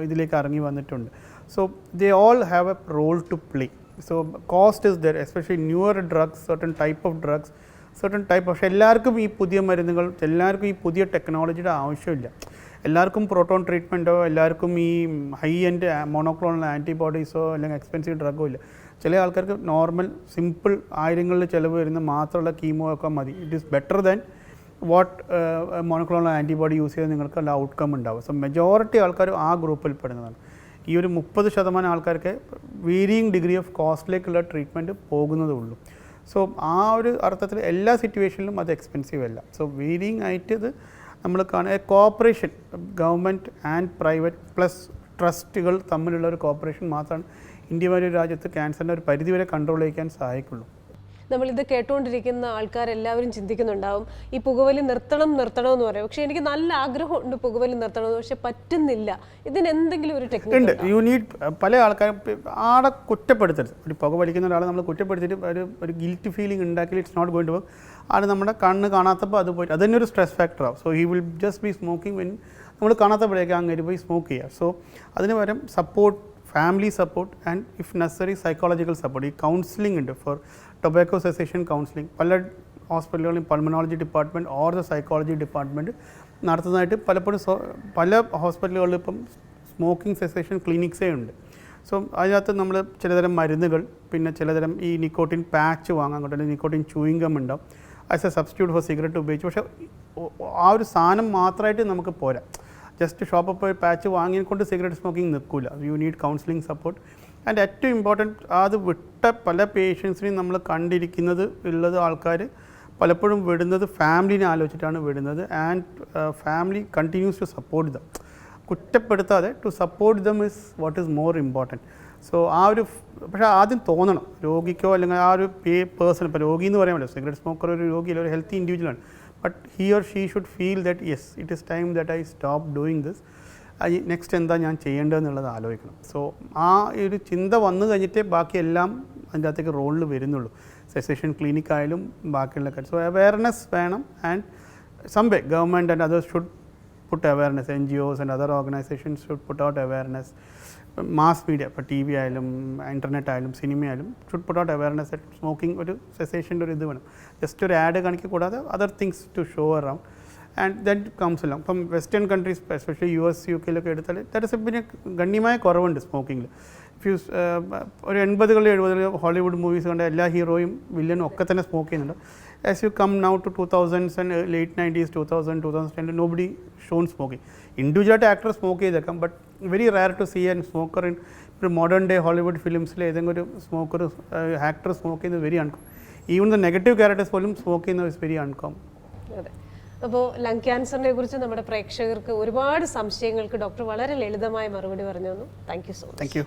ഇതിലേക്ക് ഇറങ്ങി വന്നിട്ടുണ്ട്. So they all have a role to play. So cost is there, especially newer drugs, certain type of drugs, certain type. പക്ഷേ എല്ലാവർക്കും ഈ പുതിയ മരുന്നുകൾ, എല്ലാവർക്കും ഈ പുതിയ ടെക്നോളജിയുടെ ആവശ്യമില്ല. എല്ലാവർക്കും പ്രോട്ടോൺ ട്രീറ്റ്മെൻറ്റോ എല്ലാവർക്കും ഈ ഹൈ എൻഡ് മോണോക്ലോണൽ ആൻറ്റിബോഡീസോ അല്ലെങ്കിൽ എക്സ്പെൻസീവ് ഡ്രഗോ ഇല്ല. ചില ആൾക്കാർക്ക് നോർമൽ സിമ്പിൾ ആയിരങ്ങളിൽ ചിലവ് വരുന്ന മാത്രമുള്ള കീമോ ഒക്കെ മതി. It is better than what monoclonal antibody use ചെയ്ത് നിങ്ങൾക്ക് നല്ല ഔട്ട്കം ഉണ്ടാവും. സോ മെജോറിറ്റി ആൾക്കാർ ആ ഗ്രൂപ്പിൽ പെടുന്നതാണ്. ഈ ഒരു 30% ആൾക്കാർക്ക് വേരിയിങ് ഡിഗ്രി ഓഫ് കോസ്റ്റിലേക്കുള്ള ട്രീറ്റ്മെൻറ്റ് പോകുന്നതേ ഉള്ളൂ. സോ ആ ഒരു അർത്ഥത്തിൽ എല്ലാ സിറ്റുവേഷനിലും അത് എക്സ്പെൻസീവ് അല്ല. സോ വേരിയിങ് ആയിട്ട് ഇത് നമ്മൾ കാണുക cooperation government and private plus ട്രസ്റ്റുകൾ തമ്മിലുള്ള ഒരു കോപ്പറേഷൻ മാത്രമാണ് ഇന്ത്യ വരെ രാജ്യത്ത് ക്യാൻസറിൻ്റെ ഒരു പരിധിവരെ കൺട്രോൾ ചെയ്യാൻ സഹായിക്കുള്ളൂ. നമ്മളിത് കേട്ടുകൊണ്ടിരിക്കുന്ന ആൾക്കാരെല്ലാവരും ചിന്തിക്കുന്നുണ്ടാവും ഈ പുകവലി നിർത്തണം എന്ന് പറയും. പക്ഷേ എനിക്ക് നല്ല ആഗ്രഹമുണ്ട് പുകവലി നിർത്തണമെന്ന്, പക്ഷെ പറ്റുന്നില്ല. ഇതിന് എന്തെങ്കിലും ഒരു ടെക്നിക്ക് ഉണ്ട്. യു നീഡ് പല ആൾക്കാരും ആടെ കുറ്റപ്പെടുത്തരുത്. ഒരു പുക വലിക്കുന്ന ഒരാളെ നമ്മൾ കുറ്റപ്പെടുത്തിയിട്ട് ഒരു ഗിൽറ്റി ഫീലിംഗ് ഉണ്ടാക്കി it's not going to work. ആട് നമ്മുടെ കണ്ണ് കാണാത്തപ്പോൾ അത് പോയിട്ട് അതന്നെ ഒരു സ്ട്രെസ് ഫാക്ടറാവും. So he will just be smoking when നമ്മൾ കാണാത്തപ്പോഴേക്കും അങ്ങനെ പോയി സ്മോക്ക് ചെയ്യുക. സോ അതിന് പകരം support, family support and if necessary psychological support. ഈ കൗൺസിലിംഗ് ഉണ്ട് ഫോർ ടൊബാക്കോ സെസേഷൻ കൗൺസിലിംഗ്. പല ഹോസ്പിറ്റലുകളിലും pulmonology department or the psychology department നടത്തുന്നതായിട്ട് പലപ്പോഴും പല ഹോസ്പിറ്റലുകളിലും ഇപ്പം സ്മോക്കിംഗ് സെസേഷൻ ക്ലിനിക്സേ ഉണ്ട്. സോ അതിനകത്ത് നമ്മൾ ചിലതരം മരുന്നുകൾ, പിന്നെ ചിലതരം ഈ നിക്കോട്ടിൻ പാച്ച് വാങ്ങാൻ കൊണ്ടുള്ള നിക്കോട്ടിൻ ചൂയിങ് ഗം ഉണ്ടാവും as A substitute for cigarette ഉപയോഗിച്ചു. പക്ഷേ ആ ഒരു സാധനം മാത്രമായിട്ട് നമുക്ക് പോരാ. ജസ്റ്റ് ഷോപ്പിൽ പോയി പാച്ച് വാങ്ങിക്കൊണ്ട് സിഗരറ്റ് സ്മോക്കിംഗ് നിൽക്കില്ല. You need counselling support. And ഏറ്റവും ഇമ്പോർട്ടൻറ്റ് അത് വിട്ട പല പേഷ്യൻസിനെയും നമ്മൾ കണ്ടിരിക്കുന്നത് ഉള്ളത് ആൾക്കാർ പലപ്പോഴും വിടുന്നത് ഫാമിലിനെ ആലോചിച്ചിട്ടാണ് വിടുന്നത്. And family continues to support them. കുറ്റപ്പെടുത്താതെ to support them is what is more important. So ആ ഒരു പക്ഷേ ആദ്യം തോന്നണം രോഗിക്കോ അല്ലെങ്കിൽ ആ ഒരു പേഴ്സൺ, ഇപ്പോൾ രോഗി എന്ന് പറയാൻ പറ്റില്ല, സിഗരറ്റ് സ്മോക്കർ ഒരു രോഗിയല്ല, ഒരു ഹെൽത്തി ഇൻഡിവിജ്വലാണ്. But he or she should feel that yes it is time that I stop doing this. Next എന്താ ഞാൻ ചെയ്യേണ്ടതെന്നുള്ളത് ആലോചിക്കണം. സോ ആ ഒരു ചിന്ത വന്നു കഴിഞ്ഞിട്ടേ ബാക്കിയെല്ലാം അതിൻ്റെ അകത്തേക്ക് റോളിൽ വരുന്നുള്ളൂ. സെസേഷൻ ക്ലിനിക് ആയാലും ബാക്കിയുള്ള കാര്യം. സോ അവയർനെസ് വേണം. And some way government and others should put awareness. NGOs and other organisations should put out awareness. Mass media, ഇപ്പോൾ TV ആയാലും ഇൻ്റർനെറ്റ് ആയാലും സിനിമ ആയാലും should put out awareness that smoking ഒരു സെസേഷൻ്റെ ഒരു ഇത് വേണം. ജസ്റ്റ് ഒരു ആഡ് കാണിക്കുക, കൂടാതെ other things to show around. And that comes along. ഇപ്പം western countries especially US UK എടുത്താൽ ദാറ്റ് ഇസ് പിന്നെ ഗണ്യമായ കുറവുണ്ട് സ്മോക്കിങ്ങിൽ. ഇഫ് യു ഒരു 80-കളിൽ 70-കളിൽ ഹോളിവുഡ് മൂവീസ് കണ്ട എല്ലാ ഹീറോയും വില്ലനും ഒക്കെ തന്നെ സ്മോക്ക് ചെയ്യുന്നുണ്ട്. As you come now to 2000s and late 90s, 2000, 2010, nobody shown smoking. ഇൻഡിവിജ്വലായിട്ട് ആക്ടർ സ്മോക്ക് ചെയ്തേക്കാം, but very rare to see and smoker in ഒരു മോഡേൺ ഡേ ഹോളിവുഡ് ഫിലിംസിൽ ഏതെങ്കിലും ഒരു സ്മോക്കർ ആക്ടർ സ്മോക്ക് ചെയ്യുന്നത് very uncommon. Even the negative characters പോലും smoke ചെയ്യുന്നത് is very uncommon. അതെ. അപ്പോൾ ലങ് ക്യാൻസറിനെ കുറിച്ച് നമ്മുടെ പ്രേക്ഷകർക്ക് ഒരുപാട് സംശയങ്ങൾക്ക് ഡോക്ടർ വളരെ ലളിതമായ മറുപടി പറഞ്ഞു തന്നു. Thank you so much. Thank you.